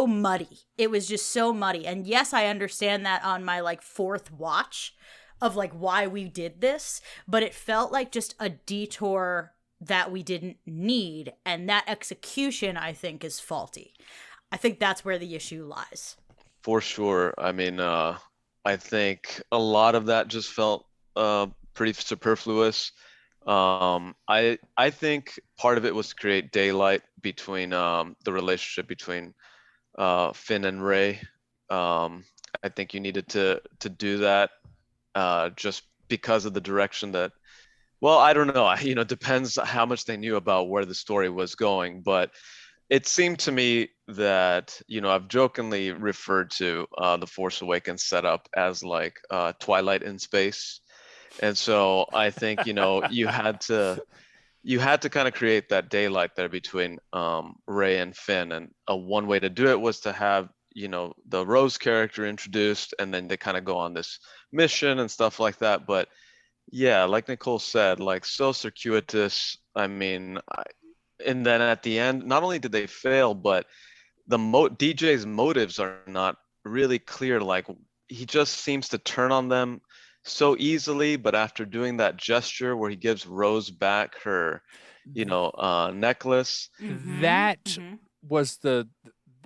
muddy. It was just so muddy. And yes, I understand that on my like fourth watch of like why we did this, but it felt like just a detour that we didn't need, and that execution I think is faulty. I think that's where the issue lies. For sure. I mean, I think a lot of that just felt pretty superfluous. I think part of it was to create daylight between the relationship between Finn and Rey. I think you needed to do that just because of the direction that. Well, I don't know. Depends how much they knew about where the story was going, but it seemed to me that I've jokingly referred to the Force Awakens setup as like Twilight in space. And so I think, you had to kind of create that daylight there between Rey and Finn. And one way to do it was to have, the Rose character introduced, and then they kind of go on this mission and stuff like that. But yeah, like Nicole said, like so circuitous. I mean, and then at the end, not only did they fail, but DJ's motives are not really clear. Like he just seems to turn on them so easily, but after doing that gesture where he gives Rose back her, necklace, That was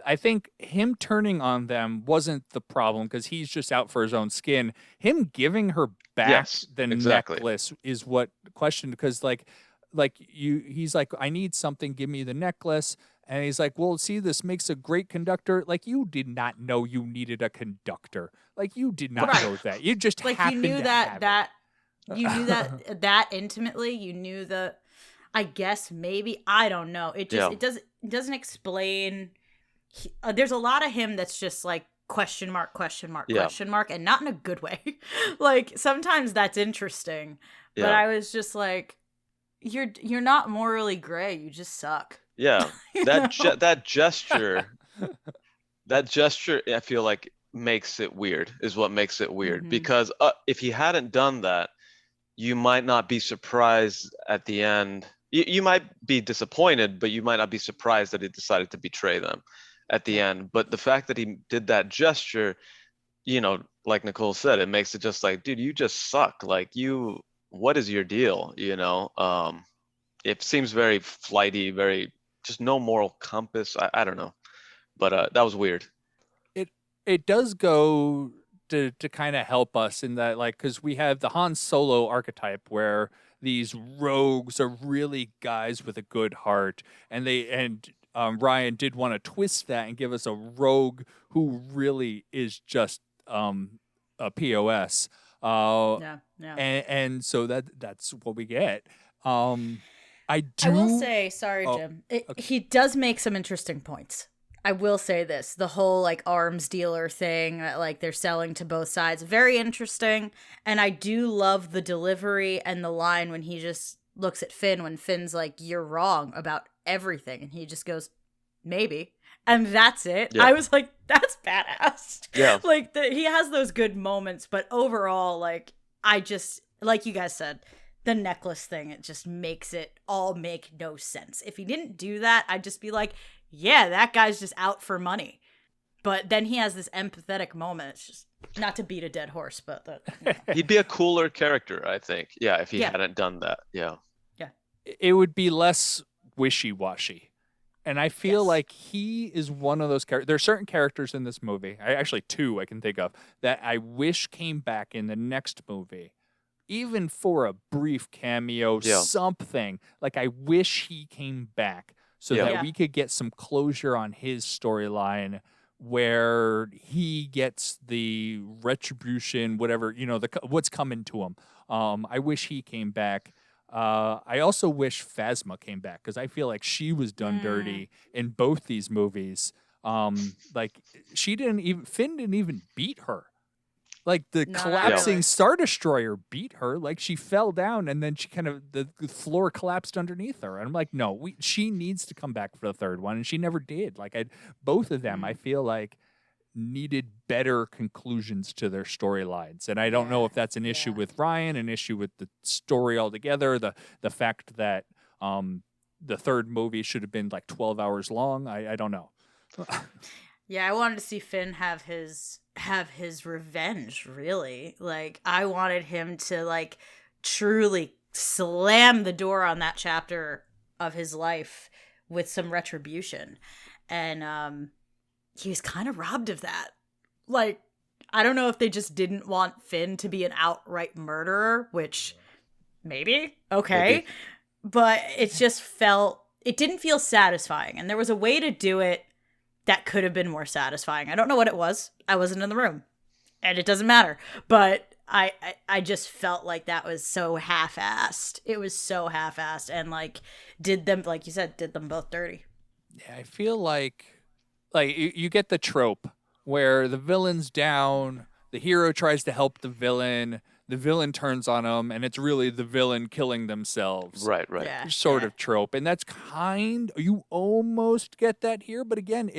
I think him turning on them wasn't the problem because he's just out for his own skin. Him giving her back the necklace is what questioned, because he's like, I need something, give me the necklace. And he's like, well, see, this makes a great conductor. Like, you did not know you needed a conductor. Like, you did not know that. You just like happened you knew to that have that You knew that intimately. You knew I guess maybe, I don't know. It just it doesn't explain. There's a lot of him that's just like question mark, question mark, question mark, and not in a good way. Like sometimes that's interesting, but I was just like, you're not morally gray. You just suck. Yeah, that gesture, I feel like makes it weird. Is what makes it weird because if he hadn't done that, you might not be surprised at the end. You might be disappointed, but you might not be surprised that he decided to betray them at the end. But the fact that he did that gesture, like Nicole said, it makes it just like, dude, you just suck. Like what is your deal? It seems very flighty, very just no moral compass. I don't know, but that was weird. It does go to kind of help us in that, like, because we have the Han Solo archetype where these rogues are really guys with a good heart, and Ryan did want to twist that and give us a rogue who really is just a POS. And so that's what we get. I will say, sorry, Jim. He does make some interesting points. I will say this: the whole like arms dealer thing that like they're selling to both sides, very interesting. And I do love the delivery and the line when he just looks at Finn when Finn's like, "You're wrong about everything," and he just goes, "Maybe." And that's it. Yeah. I was like, that's badass. Yeah. Like he has those good moments, but overall, like I just, like you guys said, the necklace thing, it just makes it all make no sense. If he didn't do that, I'd just be like, yeah, that guy's just out for money. But then he has this empathetic moment. It's just not to beat a dead horse, but he'd be a cooler character, I think. Yeah, if he hadn't done that. Yeah. Yeah. It would be less wishy-washy. And I feel like he is one of those characters. There are certain characters in this movie, actually two I can think of, that I wish came back in the next movie. Even for a brief cameo, something. Like, I wish he came back so that we could get some closure on his storyline where he gets the retribution, whatever, what's coming to him. I wish he came back. I also wish Phasma came back because I feel like she was done dirty in both these movies. Like Finn didn't even beat her. Like the collapsing Star Destroyer beat her. Like she fell down and then she kind of the floor collapsed underneath her. And I'm like, no, she needs to come back for the third one, and she never did. Like both of them, I feel like needed better conclusions to their storylines. And I don't know if that's an issue with Ryan, an issue with the story altogether, the fact that the third movie should have been like 12 hours long. I don't know. Yeah, I wanted to see Finn have his revenge, really. Like I wanted him to like truly slam the door on that chapter of his life with some retribution. And he was kind of robbed of that. Like, I don't know if they just didn't want Finn to be an outright murderer, which maybe, okay. Maybe. But it didn't feel satisfying. And there was a way to do it that could have been more satisfying. I don't know what it was. I wasn't in the room. And it doesn't matter. But I just felt like that was so half-assed. It was so half-assed. And, like, did them both dirty. Yeah, I feel like you get the trope where the villain's down, the hero tries to help the villain turns on him, and it's really the villain killing themselves. Right. Yeah, sort of trope. And that's you almost get that here, but again,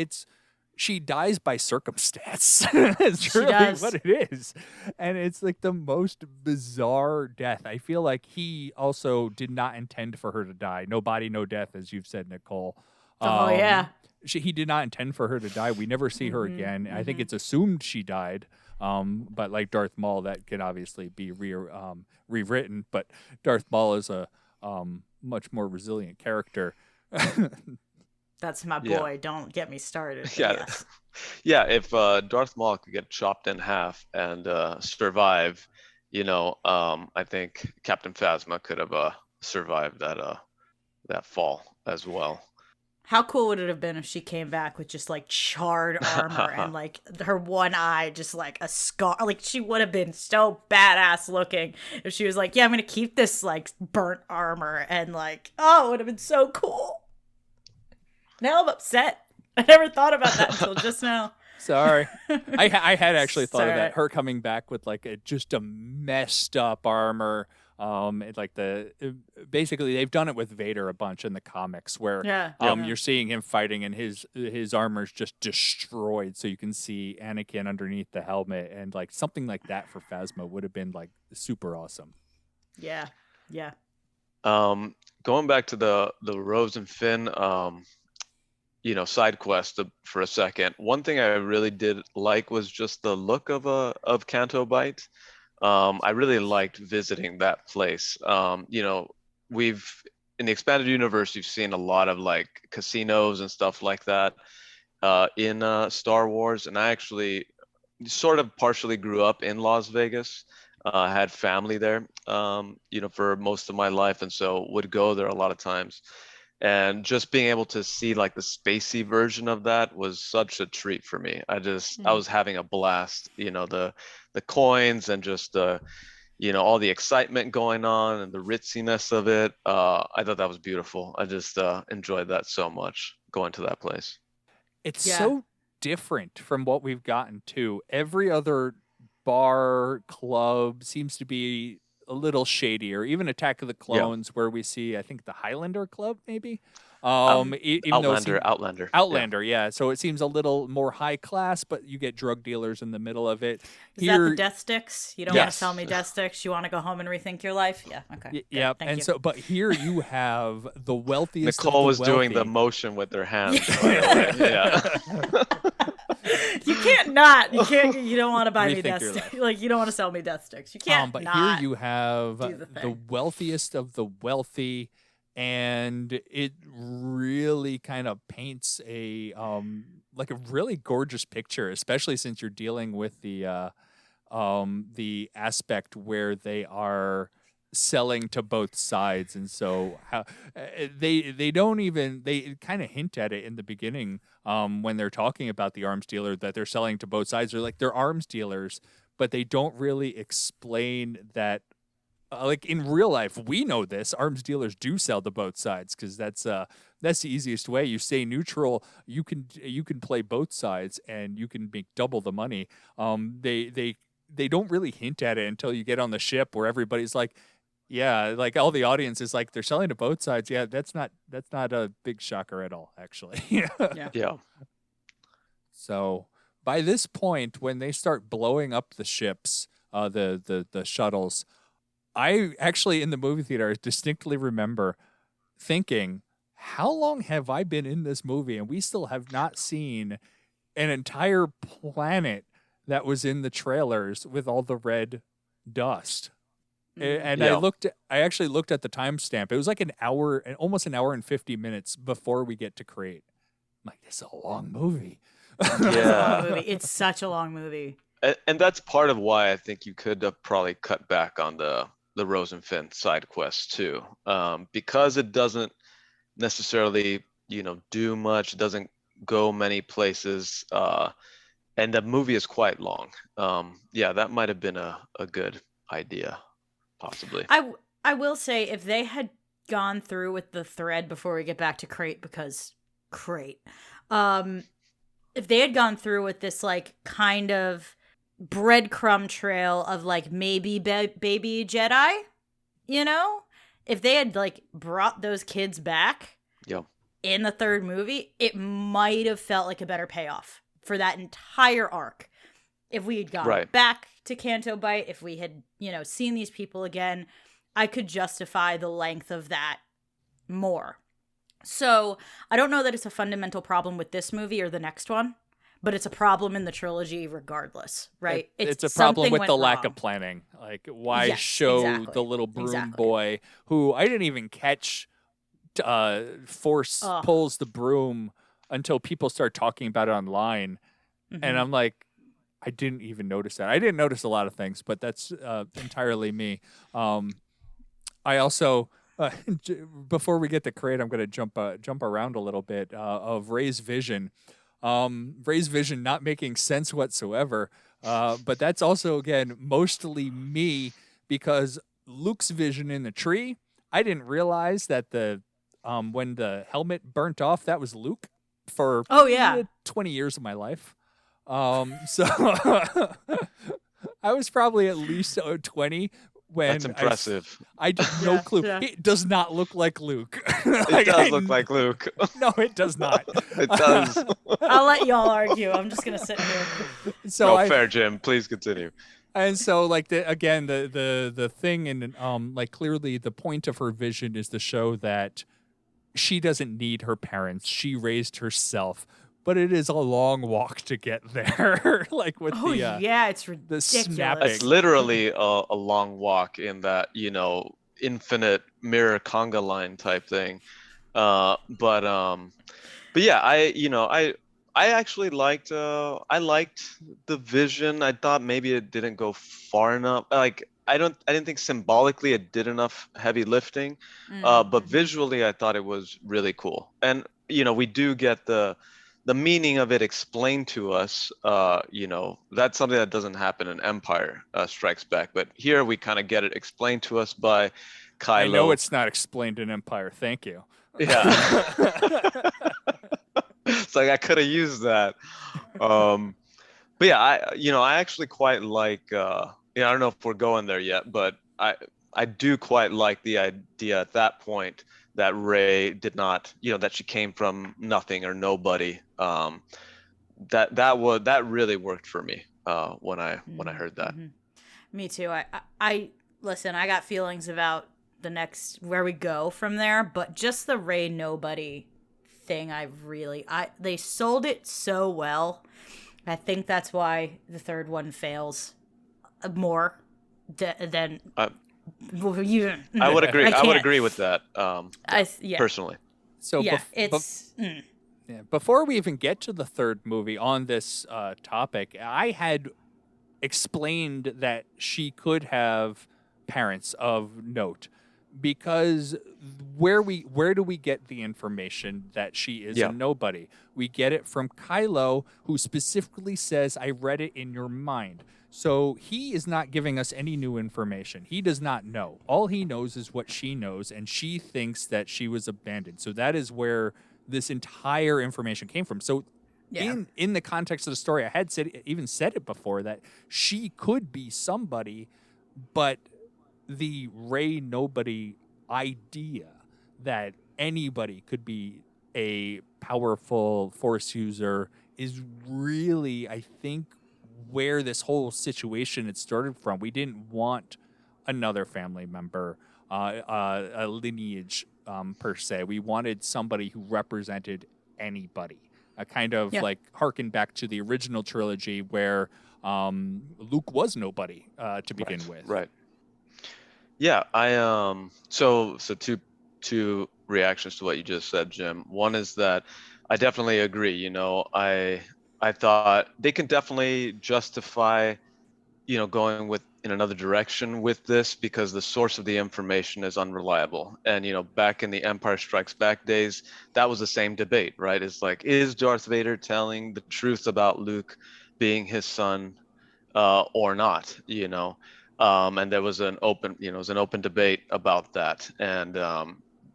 she dies by circumstance. It's really what it is. And it's like the most bizarre death. I feel like he also did not intend for her to die. No body, no death, as you've said, Nicole. He did not intend for her to die. We never see her again. I think it's assumed she died. But like Darth Maul, that can obviously be rewritten. But Darth Maul is a much more resilient character. That's my boy. Yeah. Don't get me started. Yeah, yes. Yeah. If Darth Maul could get chopped in half and survive, I think Captain Phasma could have survived that fall as well. How cool would it have been if she came back with just like charred armor and like her one eye just like a scar? Like she would have been so badass looking if she was like, yeah, I'm going to keep this like burnt armor, and like, oh, it would have been so cool. Now I'm upset. I never thought about that until just now. Sorry. I had actually thought of Sorry. that. Her coming back with like just a messed up armor. Like basically they've done it with Vader a bunch in the comics where you're seeing him fighting and his armor's just destroyed, so you can see Anakin underneath the helmet, and like something like that for Phasma would have been like super awesome. Yeah. Going back to the Rose and Finn side quest for a second. One thing I really did like was just the look of Canto Bight. I really liked visiting that place. We've in the expanded universe, you've seen a lot of like casinos and stuff like that in Star Wars, and I actually sort of partially grew up in Las Vegas. I had family there, for most of my life, and so would go there a lot of times. And just being able to see like the spacey version of that was such a treat for me. I was having a blast, the coins and just all the excitement going on and the ritziness of it. I thought that was beautiful. I just enjoyed that so much going to that place. It's so different from what we've gotten to. Every other bar, club seems to be a little shadier. Even Attack of the Clones, where we see, I think, the Highlander Club, maybe. Outlander, yeah. So it seems a little more high class, but you get drug dealers in the middle of it. Is that the death sticks? You don't want to sell me death sticks? You want to go home and rethink your life? Yeah. Okay. Yeah. And so, but here you have the wealthiest. Nicole was wealthy. doing the motion with her hands. By the way. Yeah. You can't not. You can't. You don't want to buy me death sticks. Like you don't want to sell me death sticks. You can't. But not here you have the wealthiest of the wealthy, and it really kind of paints a like a really gorgeous picture, especially since you're dealing with the aspect where they are selling to both sides. And so how they don't even, they kind of hint at it in the beginning when they're talking about the arms dealer, that they're selling to both sides. They're like, they're arms dealers, but they don't really explain that like in real life, we know this. Arms dealers do sell to both sides because that's the easiest way. You stay neutral. You can play both sides and you can make double the money. They don't really hint at it until you get on the ship where everybody's like, yeah, like all the audience is like, they're selling to both sides. Yeah, that's not a big shocker at all, actually. Yeah. So by this point, when they start blowing up the ships, the shuttles, I actually in the movie theater distinctly remember thinking, how long have I been in this movie and we still have not seen an entire planet that was in the trailers with all the red dust? And I actually looked at the timestamp. It was like almost an hour and 50 minutes before we get to Crate. I'm like, this is a long movie. Yeah. It's such a long movie. And that's part of why I think you could have probably cut back on the Rose and Finn side quest too, because it doesn't necessarily do much. It doesn't go many places, and the movie is quite long. That might have been a good idea, possibly. I will say, if they had gone through with the thread before we get back to Crate, because Crate, if they had gone through with this like kind of breadcrumb trail of like maybe baby Jedi, if they had like brought those kids back in the third movie, it might have felt like a better payoff for that entire arc. If we had gone back to Canto Bight, if we had seen these people again, I could justify the length of that more. So I don't know that it's a fundamental problem with this movie or the next one, but it's a problem in the trilogy regardless, right? It's a problem with the lack of planning. Like, why show the little broom boy who I didn't even catch force pulls the broom until people start talking about it online. Mm-hmm. And I'm like, I didn't even notice that. I didn't notice a lot of things, but that's entirely me. I also Before we get to Crate, I'm going to jump around a little bit of Rey's vision. Rey's vision not making sense whatsoever. But that's also again mostly me because Luke's vision in the tree. I didn't realize that the when the helmet burnt off, that was Luke for Oh, yeah. 20 years of my life. So I was probably at least 20 when That's impressive. I did no Yeah, clue. yeah. It does not look like Luke. It does look like Luke. No, it does not. It does. I'll let y'all argue. I'm just gonna sit here. So No, I, fair, Jim. Please continue. And so, like the thing, and like clearly the point of her vision is to show that she doesn't need her parents. She raised herself, but it is a long walk to get there. Like with Oh yeah, it's the ridiculous. snapping. It's literally a long walk in that, infinite mirror conga line type thing. But yeah, I actually liked I liked the vision. I thought maybe it didn't go far enough. Like I didn't think symbolically it did enough heavy lifting. But visually I thought it was really cool. And we do get the meaning of it explained to us. That's something that doesn't happen in Empire Strikes Back, but here we kind of get it explained to us by Kylo. I know it's not explained in Empire. Thank you. Yeah. It's like I could have used that. But yeah, I actually quite like. I don't know if we're going there yet, but I do quite like the idea at that point that Rey did not, that she came from nothing or nobody. That really worked for me when I heard that. Me too. I listen. I got feelings about the next where we go from there, but just the Rey nobody thing, they sold it so well. I think that's why the third one fails more than you. I would agree. I would can't. agree with that. Yeah. Personally. So Yeah, it's. yeah, before we even get to the third movie on this topic, I had explained that she could have parents of note because where do we get the information that she is a nobody? We get it from Kylo, who specifically says, "I read it in your mind." So he is not giving us any new information. He does not know. All he knows is what she knows, and she thinks that she was abandoned. So that is where this entire information came from. So in the context of the story, I had said it before that she could be somebody, but the Rey nobody idea that anybody could be a powerful Force user is really, I think, where this whole situation had started from. We didn't want another family member, a lineage per se. We wanted somebody who represented anybody. A kind of like harken back to the original trilogy where Luke was nobody to begin with. Right. Yeah, so two reactions to what you just said, Jim. One is that I definitely agree. I thought they can definitely justify, going in another direction with this because the source of the information is unreliable. And back in the Empire Strikes Back days, that was the same debate, right? It's like, is Darth Vader telling the truth about Luke being his son or not? And there was an open debate about that, and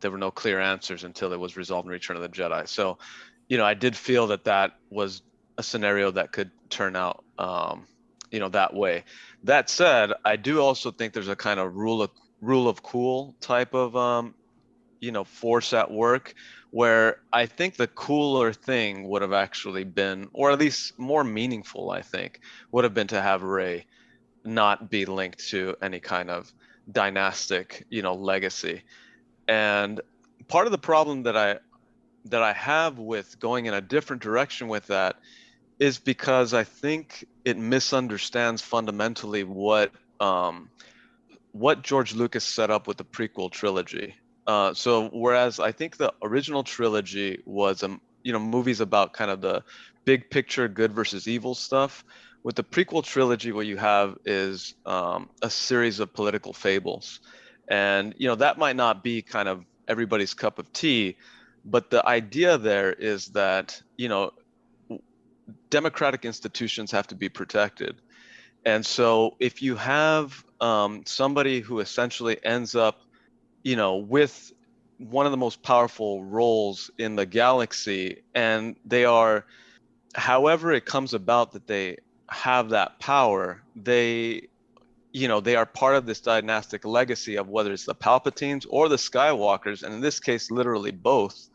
there were no clear answers until it was resolved in Return of the Jedi. So, I did feel that was a scenario that could turn out, that way. That said, I do also think there's a kind of rule of cool type of, force at work, where I think the cooler thing would have actually been, or at least more meaningful, I think, would have been to have Rey not be linked to any kind of dynastic, legacy. And part of the problem that I have with going in a different direction with that is because I think it misunderstands fundamentally what George Lucas set up with the prequel trilogy. So whereas I think the original trilogy was movies about kind of the big picture good versus evil stuff, with the prequel trilogy what you have is a series of political fables. And that might not be kind of everybody's cup of tea, but the idea there is that democratic institutions have to be protected. And so if you have somebody who essentially ends up with one of the most powerful roles in the galaxy, and they are, however it comes about that they have that power, they are part of this dynastic legacy of whether it's the Palpatines or the Skywalkers, and in this case literally both.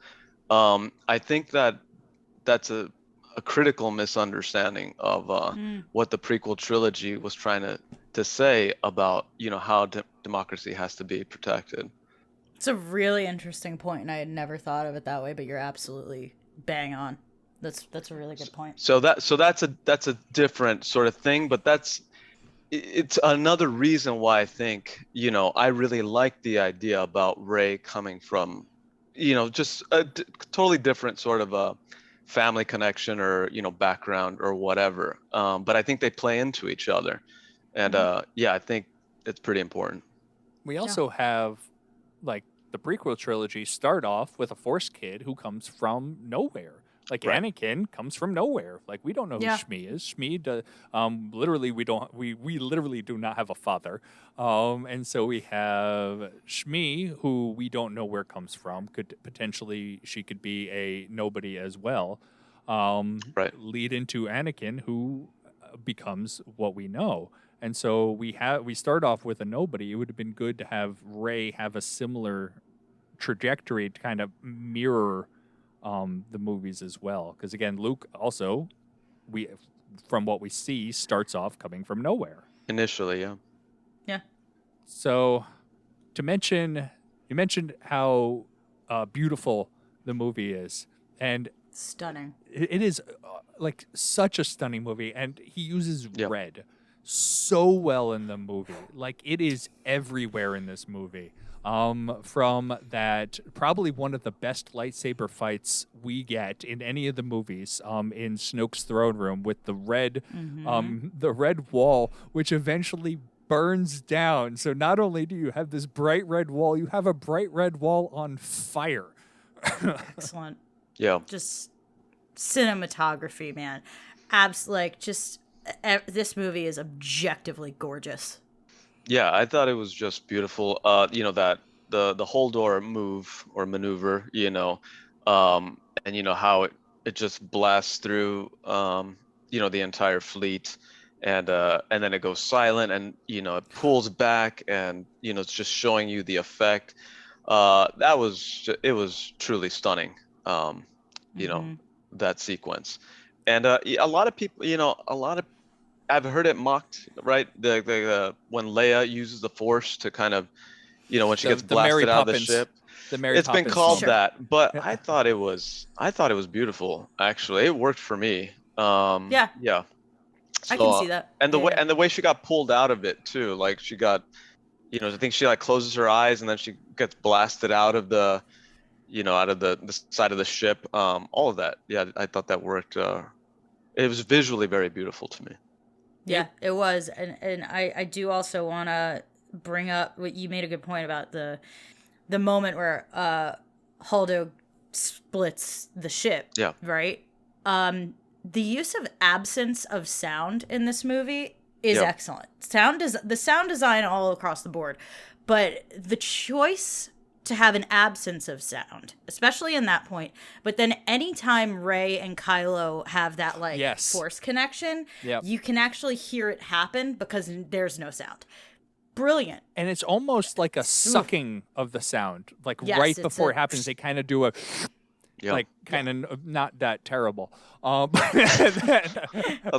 I think that that's a critical misunderstanding of what the prequel trilogy was trying to say about how democracy has to be protected. It's a really interesting point, and I had never thought of it that way, but you're absolutely bang on. That's a really good point. So that's a different sort of thing, but it's another reason why I think I really like the idea about Rey coming from just a totally different sort of a family connection or background or whatever. But I think they play into each other, and I think it's pretty important. We also have, like, the prequel trilogy start off with a Force kid who comes from nowhere. Like, Right. Anakin comes from nowhere. Like, we don't know who Shmi is. Shmi, literally, we literally do not have a father. And so we have Shmi, who we don't know where comes from. She could be a nobody as well. Right. Lead into Anakin, who becomes what we know. And so we start off with a nobody. It would have been good to have Rey have a similar trajectory to kind of mirror the movies as well. Because again, Luke also, from what we see, starts off coming from nowhere. Initially, yeah. Yeah. So you mentioned how beautiful the movie is. And Stunning. it is like such a stunning movie. And he uses red so well in the movie. Like, it is everywhere in this movie. From that, probably one of the best lightsaber fights we get in any of the movies, in Snoke's throne room with the red wall, which eventually burns down. So not only do you have this bright red wall, you have a bright red wall on fire. Excellent. Yeah. Just cinematography, man. This movie is objectively gorgeous. Yeah, I thought it was just beautiful. That the Holdor move or maneuver, and how it just blasts through, the entire fleet, and then it goes silent, and it pulls back, and it's just showing you the effect. It was truly stunning. That sequence, and a lot of people, I've heard it mocked, right? The when Leia uses the Force to kind of, when she gets blasted out of the ship. It's been called that, but I thought it was beautiful. Actually, it worked for me. Yeah. I can see that. And the way she got pulled out of it too, like she got, I think she like closes her eyes and then she gets blasted out of the, out of the side of the ship. All of that. Yeah, I thought that worked. It was visually very beautiful to me. Yeah, it was. And I do also want to bring up what you made a good point about the moment where Holdo splits the ship. Yeah. Right? The use of absence of sound in this movie is excellent. The sound design all across the board. But the choice to have an absence of sound, especially in that point. But then anytime Rey and Kylo have that Force connection, you can actually hear it happen because there's no sound. Brilliant. And it's almost like a sucking of the sound. Like right before it happens, they kind of do a like kind of not that terrible. I was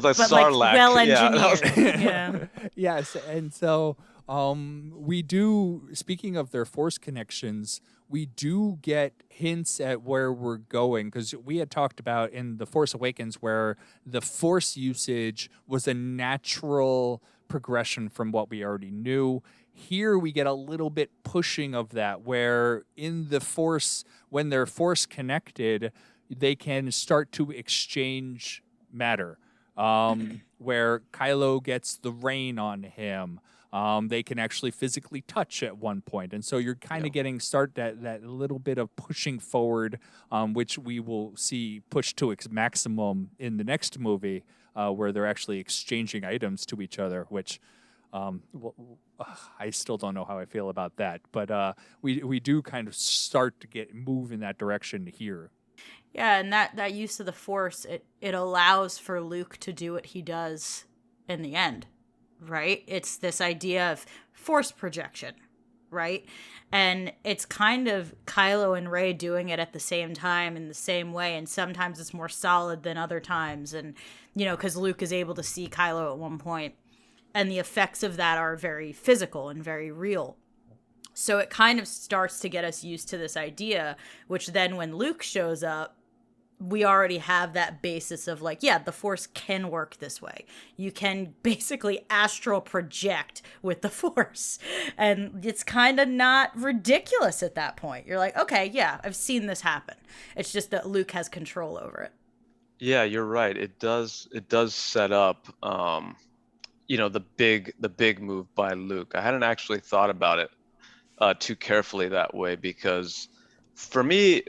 like Sarlacc. Well engineered. Yes, and so we do, speaking of their Force connections, we do get hints at where we're going, because we had talked about in The Force Awakens where the Force usage was a natural progression from what we already knew. Here we get a little bit pushing of that, where in the Force, when they're Force connected, they can start to exchange matter. Where Kylo gets the rain on him. They can actually physically touch at one point, and so you're kind of getting that little bit of pushing forward, which we will see pushed to its maximum in the next movie, where they're actually exchanging items to each other, which I still don't know how I feel about that, but we do kind of start to move in that direction here. Yeah, and that use of the Force, it allows for Luke to do what he does in the end, right? It's this idea of Force projection, right? And it's kind of Kylo and Rey doing it at the same time in the same way, and sometimes it's more solid than other times, and, because Luke is able to see Kylo at one point, and the effects of that are very physical and very real. So it kind of starts to get us used to this idea, which then when Luke shows up, we already have that basis of the Force can work this way. You can basically astral project with the Force. And it's kind of not ridiculous at that point. You're like, okay, yeah, I've seen this happen. It's just that Luke has control over it. Yeah, you're right. It does set up the big move by Luke. I hadn't actually thought about it too carefully that way, because for me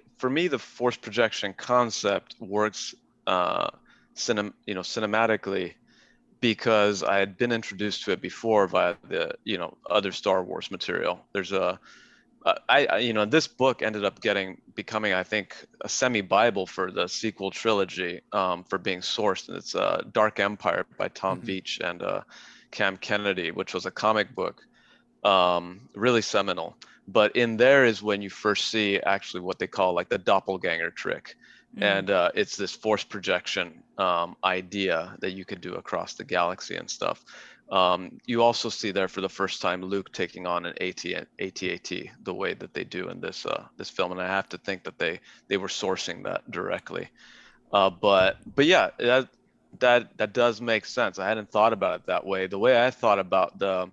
the Force projection concept works cinematically, because I had been introduced to it before via the other Star Wars material. There's this book ended up becoming I think a semi-bible for the sequel trilogy, for being sourced, and it's Dark Empire by Tom Veitch and Cam Kennedy, which was a comic book, really seminal. But in there is when you first see actually what they call the doppelganger trick. And it's this Force projection idea that you could do across the galaxy and stuff. You also see there for the first time Luke taking on an AT-AT the way that they do in this film, and I have to think that they were sourcing that directly. But yeah, that does make sense. I hadn't thought about it that way. The way I thought about the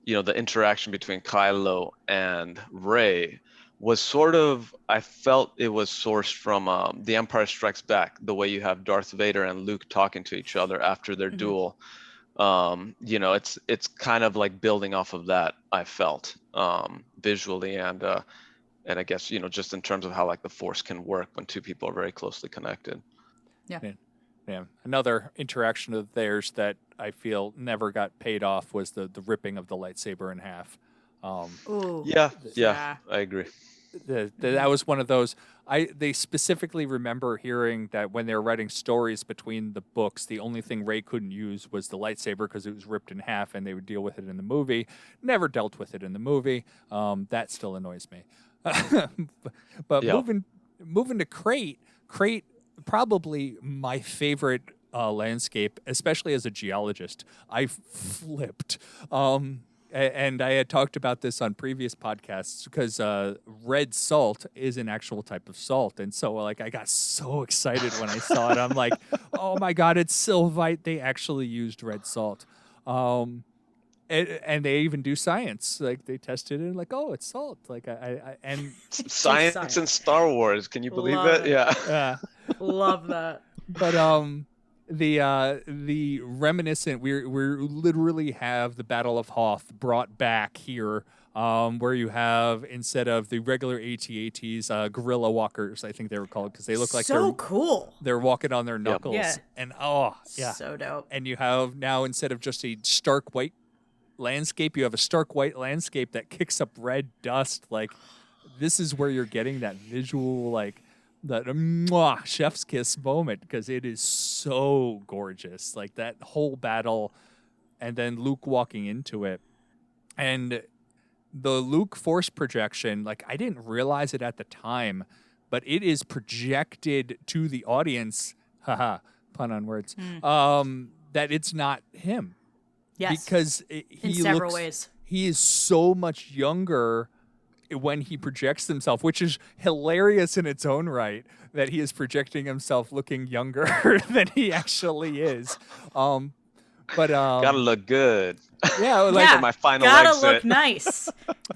interaction between Kylo and Rey was sort of, I felt it was sourced from The Empire Strikes Back, the way you have Darth Vader and Luke talking to each other after their duel. It's kind of like building off of that, I felt, visually, and I guess, just in terms of how the Force can work when two people are very closely connected. Yeah. Another interaction of theirs that I feel never got paid off was the ripping of the lightsaber in half. Ooh. Yeah, I agree. That was one of those. They specifically remember hearing that when they were writing stories between the books, the only thing Rey couldn't use was the lightsaber because it was ripped in half, and they would deal with it in the movie. Never dealt with it in the movie. That still annoys me. But Yeah. moving to Crate, probably my favorite landscape, especially as a geologist. I flipped. And I had talked about this on previous podcasts, because red salt is an actual type of salt. And so I got so excited when I saw it. I'm like, oh my God, it's Sylvite. They actually used red salt. And they even do science. They tested it and oh, it's salt. And Science in Star Wars. Can you believe Love it? it. Yeah. Love that. But the reminiscent, we literally have the Battle of Hoth brought back here, where you have, instead of the regular AT-ATs, gorilla walkers, I think they were called, because they look like so cool. They're walking on their knuckles. Yeah. And So dope. And you have now, instead of just a stark white landscape, you have a stark white landscape that kicks up red dust. This is where you're getting that visual, that chef's kiss moment, because it is so gorgeous. That whole battle, and then Luke walking into it, and the Luke Force projection. I didn't realize it at the time, but it is projected to the audience. Haha, pun on words. That it's not him. Yes. Because in several ways. He is so much younger when he projects himself, which is hilarious in its own right, that he is projecting himself looking younger than he actually is. Gotta look good. Yeah, for my final gotta exit. look nice.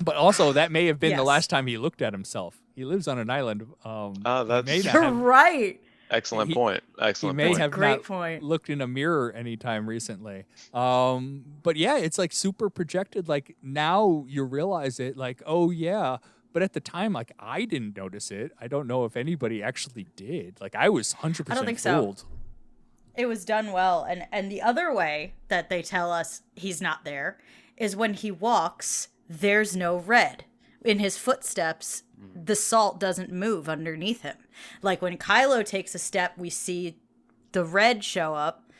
But also, that may have been the Yes. last time he looked at himself. He lives on an island. That's may not You're have- right. Excellent point. He Excellent may point. have Great not point. looked in a mirror anytime recently. But yeah, it's like super projected. Like now you realize it, like, oh yeah. But at the time, like I didn't notice it. I don't know if anybody actually did. Like I was 100% I don't think so. fooled. It was done well. And the other way that they tell us he's not there is when he walks, there's no red. In his footsteps, the salt doesn't move underneath him. Like when Kylo takes a step, we see the red show up.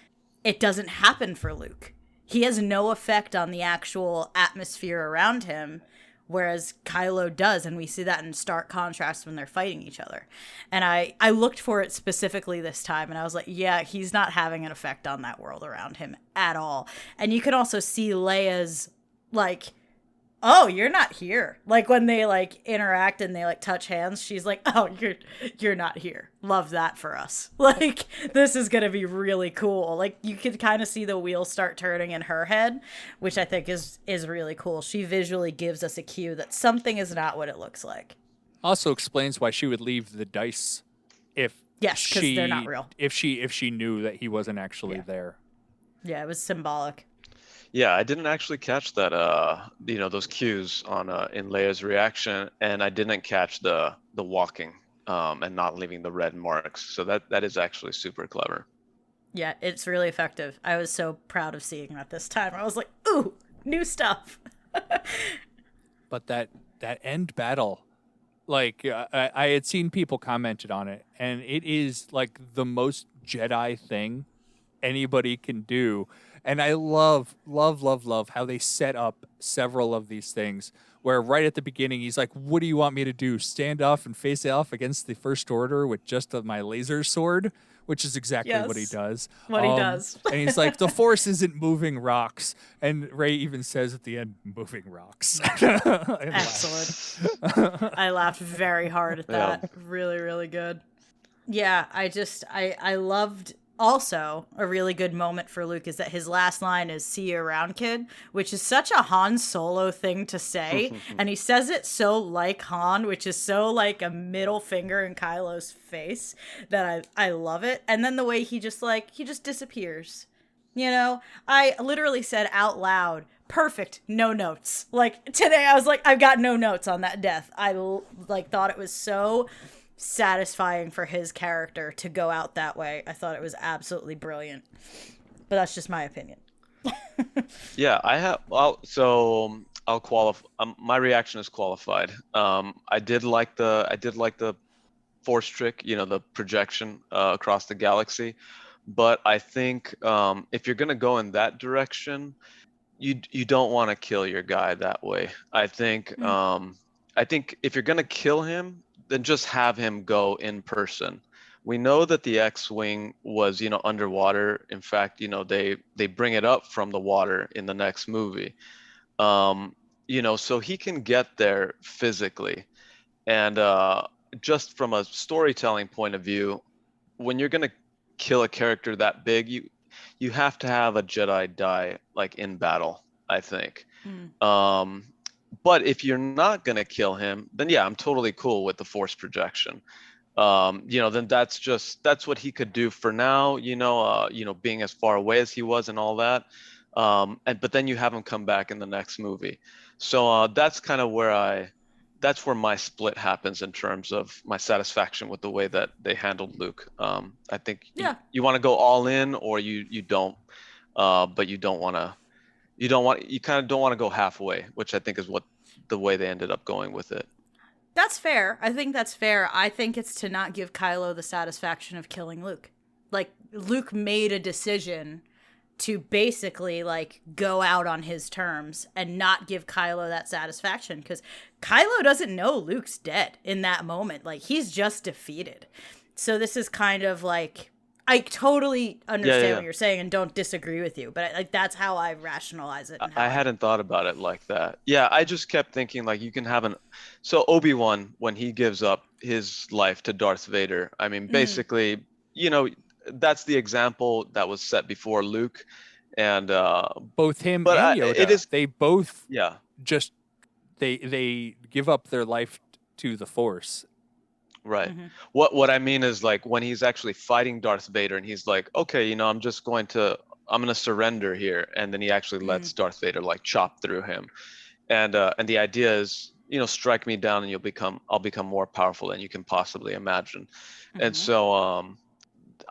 It doesn't happen for Luke. He has no effect on the actual atmosphere around him, whereas Kylo does, and we see that in stark contrast when they're fighting each other. And I looked for it specifically this time, and I was like, yeah, he's not having an effect on that world around him at all. And you can also see Leia's, like, oh, you're not here. Like, when they, like, interact and they, like, touch hands, she's like, oh, you're not here. Love that for us. Like, this is gonna be really cool. Like, you can kind of see the wheels start turning in her head, which I think is really cool. She visually gives us a cue that something is not what it looks like. Also explains why she would leave the dice if Yes, 'cause they're not real. If she knew that he wasn't actually there. Yeah, it was symbolic. Yeah, I didn't actually catch that. Those cues on in Leia's reaction, and I didn't catch the walking and not leaving the red marks. So that is actually super clever. Yeah, it's really effective. I was so proud of seeing that this time. I was like, ooh, new stuff. But that end battle, like I had seen people commented on it, and it is like the most Jedi thing anybody can do. And I love how they set up several of these things where right at the beginning, he's like, what do you want me to do? Stand off and face off against the First Order with just my laser sword? Which is exactly what he Yes. does. What he does. And he's like, the Force isn't moving rocks. And Rey even says at the end, moving rocks. Excellent. I laughed very hard at that. Really, really good. Yeah, I loved. Also, a really good moment for Luke is that his last line is "See you around, kid," which is such a Han Solo thing to say, and he says it so like Han, which is so like a middle finger in Kylo's face that I love it. And then the way he just disappears. You know, I literally said out loud, "Perfect, no notes." Like today, I was like, I've got no notes on that death. I thought it was so satisfying for his character to go out that way. I thought it was absolutely brilliant, but that's just my opinion. Yeah, I have. I'll qualify. My reaction is qualified. I did like the Force trick, the projection across the galaxy, but I think if you're gonna go in that direction, you don't want to kill your guy that way. I think if you're gonna kill him, then just have him go in person. We know that the X-wing was, underwater. In fact, they bring it up from the water in the next movie. So he can get there physically. And just from a storytelling point of view, when you're gonna kill a character that big, you have to have a Jedi die like in battle, I think. But if you're not gonna kill him, then yeah, I'm totally cool with the Force projection. Then that's what he could do for now. Being as far away as he was and all that. But then you have him come back in the next movie. So that's kind of that's where my split happens in terms of my satisfaction with the way that they handled Luke. I think you want to go all in, or you don't, but you kind of don't want to go halfway, which I think is what the way they ended up going with it. That's fair. I think that's fair. I think it's to not give Kylo the satisfaction of killing Luke. Like, Luke made a decision to basically, like, go out on his terms and not give Kylo that satisfaction, because Kylo doesn't know Luke's dead in that moment. Like, he's just defeated. So this is kind of like, I totally understand what you're saying and don't disagree with you, but that's how I rationalize it. I hadn't thought about it like that. Yeah, I just kept thinking like you can have so Obi-Wan, when he gives up his life to Darth Vader, I mean, basically, that's the example that was set before Luke, and both him and Yoda, they both just they give up their life to the Force. Right. What I mean is like when he's actually fighting Darth Vader and he's like, okay, I'm gonna surrender here, and then he actually lets Darth Vader like chop through him, and the idea is, strike me down and I'll become more powerful than you can possibly imagine. And so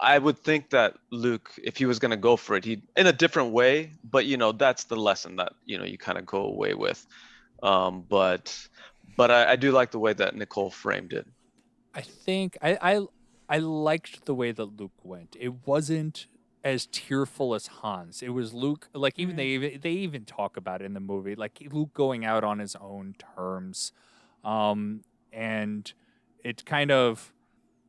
I would think that Luke, if he was gonna go for it, he in a different way, but that's the lesson that you kind of go away with. But I do like the way that Nicole framed it. I think I liked the way that Luke went. It wasn't as tearful as Han's. It was Luke, like even they even talk about it in the movie, like Luke going out on his own terms, and it kind of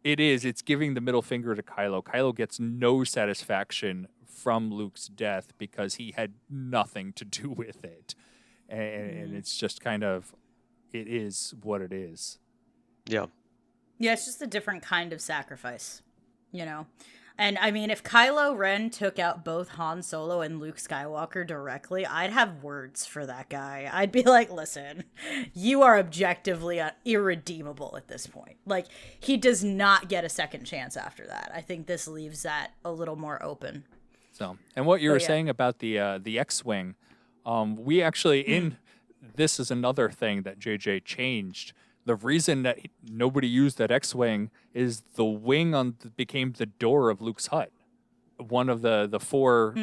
it's giving the middle finger to Kylo. Kylo gets no satisfaction from Luke's death because he had nothing to do with it, and it's just kind of it is what it is. Yeah. Yeah, it's just a different kind of sacrifice, you know? And I mean, if Kylo Ren took out both Han Solo and Luke Skywalker directly, I'd have words for that guy. I'd be like, listen, you are objectively irredeemable at this point. Like, he does not get a second chance after that. I think this leaves that a little more open. So, and what you were saying about the X-Wing, we actually, this is another thing that JJ changed. The reason that nobody used that X-Wing is the wing became the door of Luke's hut. One of the four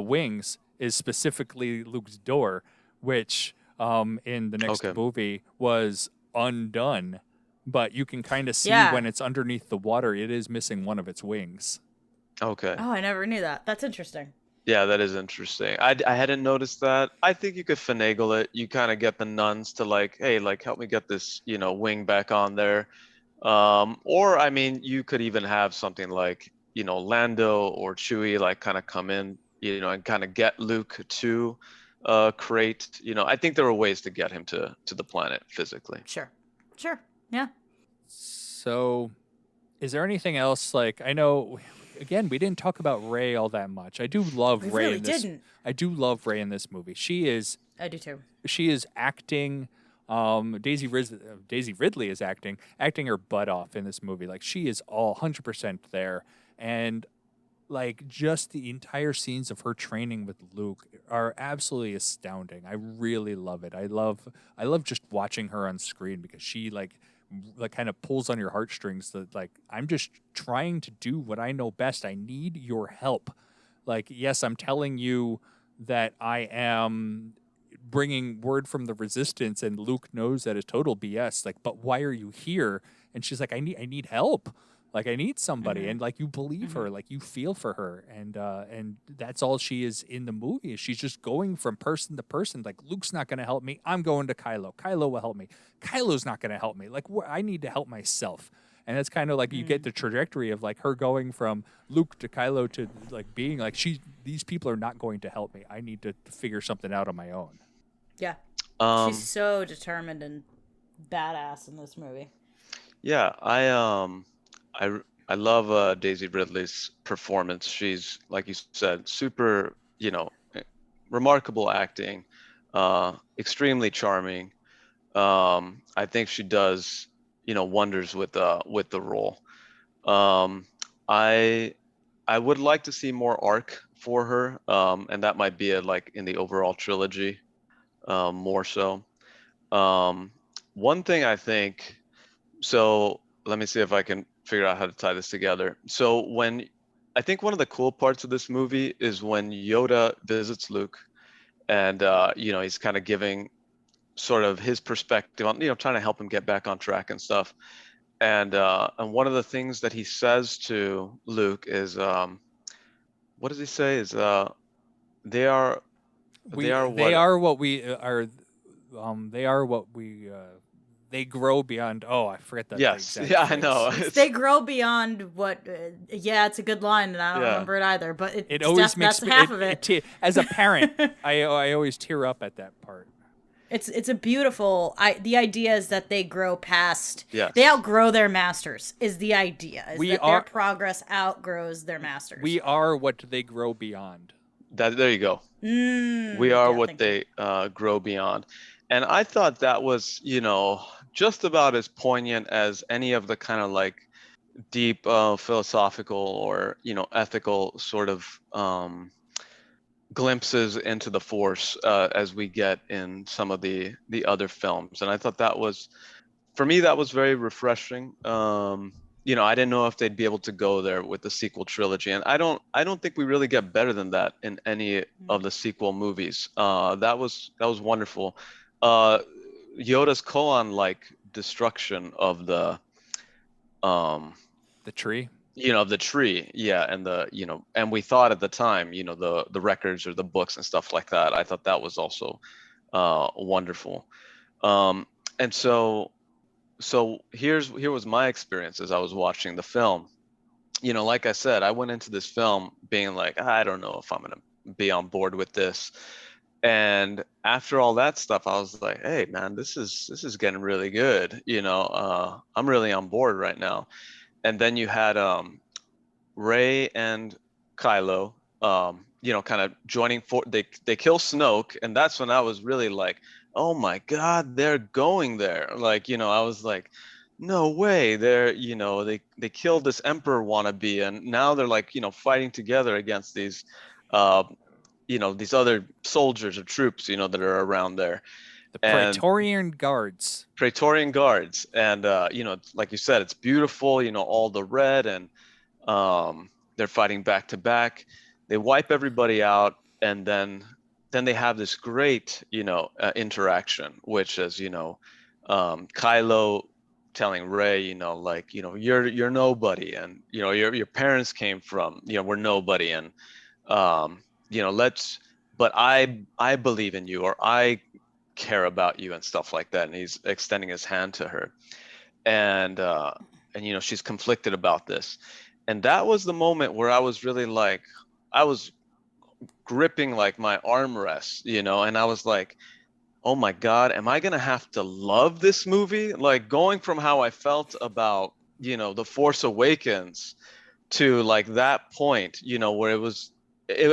wings is specifically Luke's door, which in the next movie was undone. But you can kind of see when it's underneath the water, it is missing one of its wings. Okay. Oh, I never knew that. That's interesting. Yeah, that is interesting. I hadn't noticed that. I think you could finagle it. You kind of get the nuns to like, hey, like help me get this, wing back on there. Or I mean, you could even have something like, Lando or Chewie like kind of come in, and kind of get Luke to Crate. I think there are ways to get him to the planet physically. Sure. Yeah. So, is there anything else? Like, I know. Again, we didn't talk about Rey all that much. I do love Rey in this. I do love Rey in this movie. I do too. She is acting. Daisy Ridley is acting her butt off in this movie. Like she is all 100% there, and like just the entire scenes of her training with Luke are absolutely astounding. I really love it. I love just watching her on screen because she like kind of pulls on your heartstrings that like I'm just trying to do what I know best. I need your help. Like, yes, I'm telling you that I am bringing word from the resistance and Luke knows that is total BS. Like, but why are you here? And she's like, I need help. Like I need somebody, and like you believe her, like you feel for her, and that's all she is in the movie. She's just going from person to person. Like Luke's not going to help me. I'm going to Kylo. Kylo will help me. Kylo's not going to help me. Like I need to help myself, and that's kind of like you get the trajectory of like her going from Luke to Kylo to like being like these people are not going to help me. I need to figure something out on my own. Yeah, she's so determined and badass in this movie. Yeah, I love Daisy Ridley's performance. She's, like you said, super, remarkable acting, extremely charming. I think she does, wonders with the role. I would like to see more arc for her, and that might be like in the overall trilogy, more so. One thing I think, so let me see if I can figure out how to tie this together. So I think one of the cool parts of this movie is when Yoda visits Luke and, he's kind of giving sort of his perspective on, trying to help him get back on track and stuff. And one of the things that he says to Luke is, what does he say? Is they are what we are. They are what we. They grow beyond. Oh, I forget that. Yes, yeah, phrase. I know. They grow beyond what. Yeah, it's a good line, and I don't remember it either. But it always makes that's half of it. As a parent, I always tear up at that part. It's a beautiful. The idea is that they grow past. Yes. They outgrow their masters. Is the idea? Their progress outgrows their masters. We are what they grow beyond. There you go. We are what they grow beyond. And I thought that was, just about as poignant as any of the kind of like deep philosophical or ethical sort of glimpses into the Force as we get in some of the other films. And I thought that was, for me, that was very refreshing. I didn't know if they'd be able to go there with the sequel trilogy, and I don't think we really get better than that in any of the sequel movies. That was wonderful. Yoda's koan like destruction of the tree. The tree, yeah, and and we thought at the time, the records or the books and stuff like that. I thought that was also wonderful. And so here was my experience as I was watching the film. Like I said, I went into this film being like, I don't know if I'm gonna be on board with this. And after all that stuff, I was like, hey man, this is getting really good. I'm really on board right now. And then you had Rey and Kylo, kind of joining for they kill Snoke, and that's when I was really like, oh my God, they're going there. Like, I was like, no way, they killed this Emperor wannabe, and now they're like, fighting together against these, these other soldiers or troops, that are around there. The Praetorian Guards. Praetorian Guards, and like you said, it's beautiful. All the red, and they're fighting back to back. They wipe everybody out, and then they have this great, interaction, which is, Kylo telling Rey, you're nobody, and your parents came from, we're nobody, and but I believe in you, or I care about you and stuff like that. And he's extending his hand to her, and she's conflicted about this. And that was the moment where I was really like, I was gripping like my armrest, and I was like, oh my God, am I gonna have to love this movie? Like, going from how I felt about The Force Awakens to like that point, where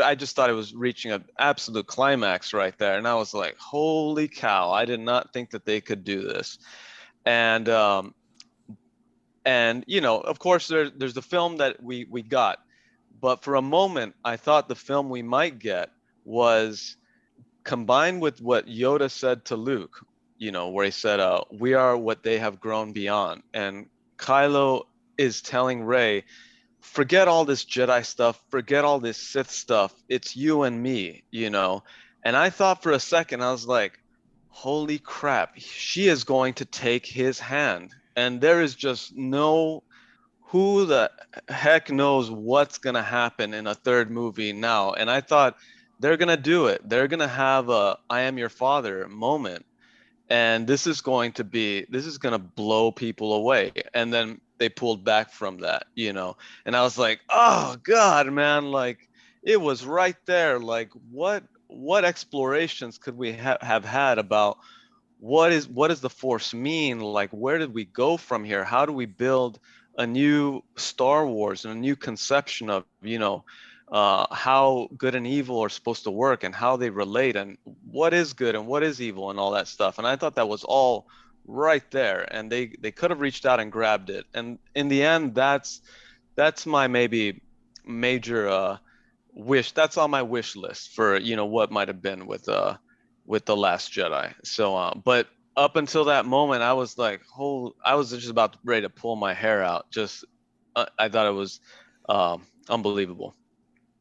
I just thought it was reaching an absolute climax right there. And I was like, holy cow, I did not think that they could do this. And of course, there's the film that we got. But for a moment, I thought the film we might get was combined with what Yoda said to Luke, where he said, we are what they have grown beyond. And Kylo is telling Rey, forget all this Jedi stuff, forget all this Sith stuff. It's you and me, And I thought for a second, I was like, holy crap, she is going to take his hand. And there is just who the heck knows what's going to happen in a third movie now. And I thought, they're going to do it. They're going to have a I am your father moment. And this is going to blow people away. And then they pulled back from that, and I was like, oh God, man, like it was right there. Like what explorations could we have had about what does the Force mean? Like, where did we go from here? How do we build a new Star Wars and a new conception of, how good and evil are supposed to work and how they relate and what is good and what is evil and all that stuff. And I thought that was all right there, and they could have reached out and grabbed it. And in the end, that's my maybe major wish. That's on my wish list for what might have been with the Last Jedi. So but up until that moment, I was like, I was just about ready to pull my hair out. Just I thought it was unbelievable.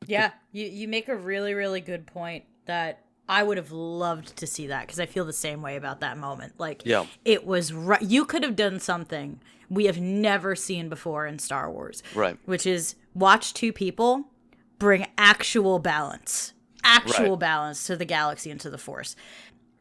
Yeah, you make a really, really good point that I would have loved to see that, because I feel the same way about that moment. Like, yeah, it was right. You could have done something we have never seen before in Star Wars, right? Which is watch two people bring actual balance to the galaxy and to the Force.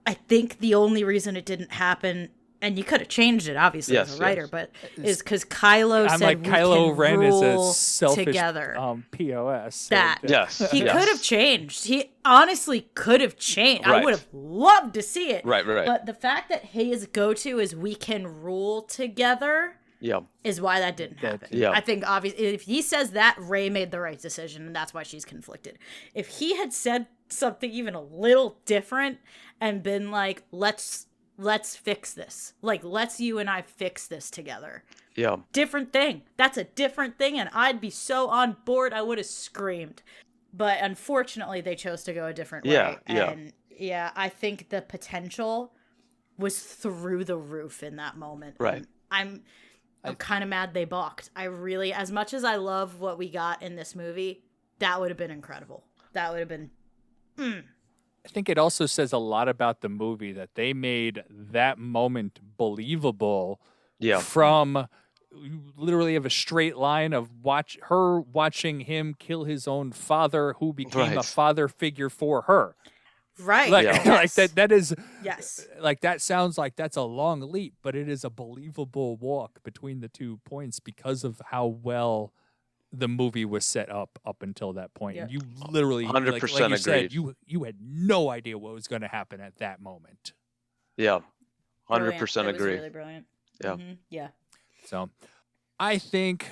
I think the only reason it didn't happen, and you could have changed it, obviously, as a writer, but is because Kylo said like, Kylo Ren rule is a selfish together. POS. That he yes. could have changed. He honestly could have changed. Right. I would have loved to see it. Right. But the fact that his go-to is we can rule together. Yeah. Is why that didn't happen. Yeah. I think obviously if he says that, Rey made the right decision, and that's why she's conflicted. If he had said something even a little different and been like, let's let's fix this. Like, let's you and I fix this together. Yeah. Different thing. That's a different thing, and I'd be so on board, I would have screamed. But unfortunately, they chose to go a different way. And yeah, I think the potential was through the roof in that moment. Right. And I'm kind of mad they balked. I really, as much as I love what we got in this movie, that would have been incredible. That would have been. I think it also says a lot about the movie that they made that moment believable. Yeah. From literally have a straight line of watching him kill his own father, who became a father figure for her. Right. Like, yes. like that is yes. Like that sounds like that's a long leap, but it is a believable walk between the 2 points because of how well the movie was set up until that point. Yep. And you literally 100% like you agreed. said, you had no idea what was going to happen at that moment. Yeah. 100% It was agree. really brilliant. Yeah. Mm-hmm. Yeah. So I think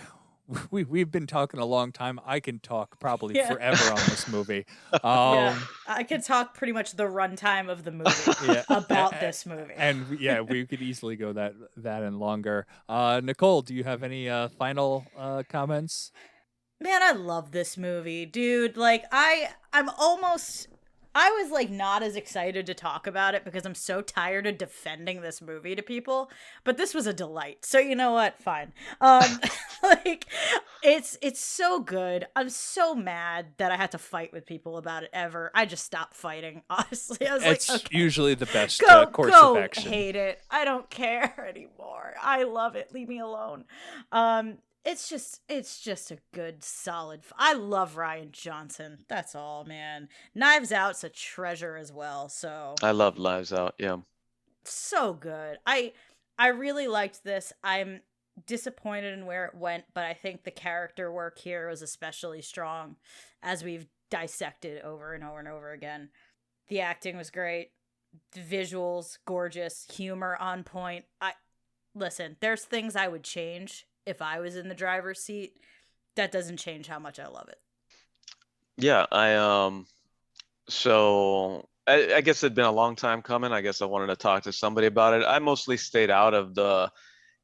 we've been talking a long time. I can talk probably forever on this movie. I could talk pretty much the runtime of the movie about this movie. And we could easily go that and longer. Nicole, do you have any final comments? Man, I love this movie, dude. Like, I was like not as excited to talk about it because I'm so tired of defending this movie to people, but this was a delight. So you know what? Fine. Like, it's so good. I'm so mad that I had to fight with people about it ever. I just stopped fighting, honestly. I was it's like, okay, usually the best course go of action. Hate it. I don't care anymore. I love it. Leave me alone. It's just a good, solid. I love Rian Johnson. That's all, man. Knives Out's a treasure as well. So I love Lives Out. Yeah. so good. I really liked this. I'm disappointed in where it went, but I think the character work here was especially strong, as we've dissected over and over and over again. The acting was great. The visuals, gorgeous. Humor on point. Listen, there's things I would change if I was in the driver's seat. That doesn't change how much I love it. Yeah, so I guess it'd been a long time coming. I guess I wanted to talk to somebody about it. I mostly stayed out of the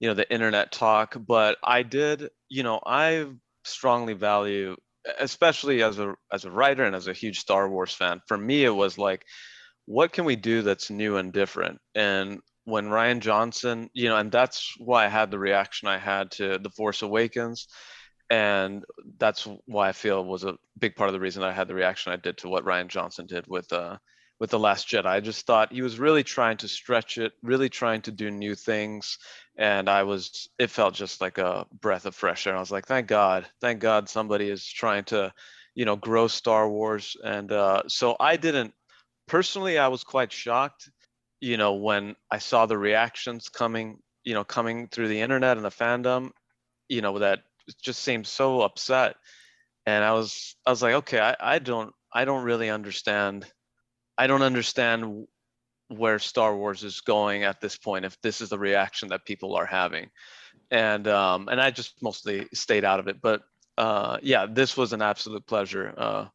internet talk, but I did, I strongly value, especially as a writer and as a huge Star Wars fan. For me, it was like, what can we do that's new and different? And when Rian Johnson, and that's why I had the reaction I had to The Force Awakens. And that's why I feel was a big part of the reason I had the reaction I did to what Rian Johnson did with The Last Jedi. I just thought he was really trying to stretch it, really trying to do new things. And it felt just like a breath of fresh air. I was like, thank God somebody is trying to, grow Star Wars. And so I I was quite shocked, when I saw the reactions coming through the internet and the fandom, that just seemed so upset. And I was like, okay, I don't really understand. I don't understand where Star Wars is going at this point, if this is the reaction that people are having. And I just mostly stayed out of it. But this was an absolute pleasure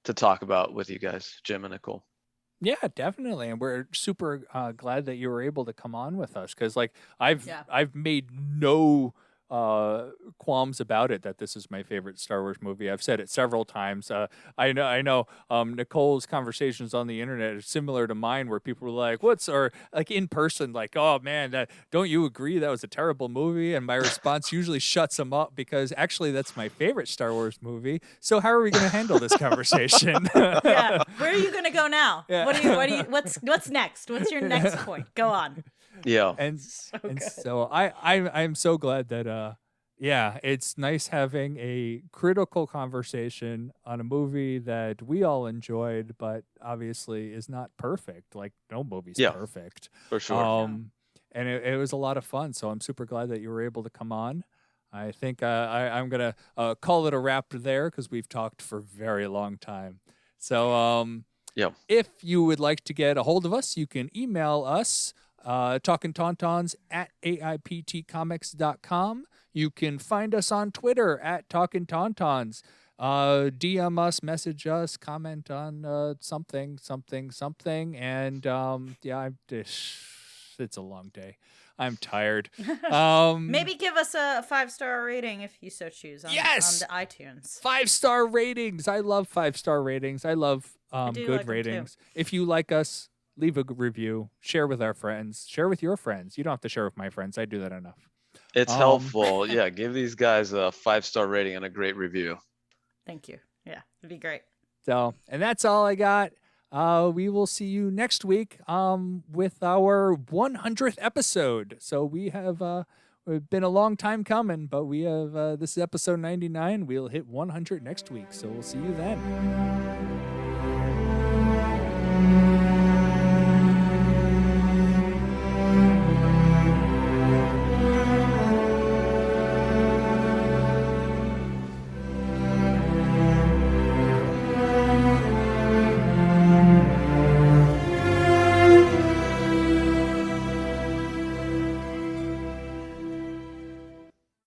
to talk about with you guys, Jim and Nicole. Yeah, definitely, and we're super glad that you were able to come on with us, because like I've made no qualms about it that this is my favorite Star Wars movie. I've said it several times. I know Nicole's conversations on the internet are similar to mine, where people were like, or like in person, like, oh man, don't you agree that was a terrible movie? And my response usually shuts them up, because actually that's my favorite Star Wars movie. So how are we going to handle this conversation? Yeah, where are you going to go now? Yeah. What's next? What's your next point? Go on. Yeah. So I'm so glad that it's nice having a critical conversation on a movie that we all enjoyed, but obviously is not perfect. Like, no movie's perfect. For sure. And it was a lot of fun. So I'm super glad that you were able to come on. I think I'm gonna call it a wrap there, because we've talked for a very long time. So if you would like to get a hold of us, you can email us. Talkin Tauntauns at aiptcomics.com. You can find us on Twitter at Talkin Tauntauns. DM us, message us, comment on something. And it's a long day. I'm tired. Maybe give us a 5-star rating if you so choose on, Yes! on the iTunes. 5-star ratings. I love 5-star ratings. I love do good like 'em too. ratings. If you like us, leave a review. Share with our friends. Share with your friends. You don't have to share with my friends. I do that enough. It's helpful. Yeah, give these guys a 5-star rating and a great review. Thank you. Yeah, it'd be great. So, and that's all I got. We will see you next week with our 100th episode. So we have it's been a long time coming, but we have this is episode 99. We'll hit 100 next week. So we'll see you then.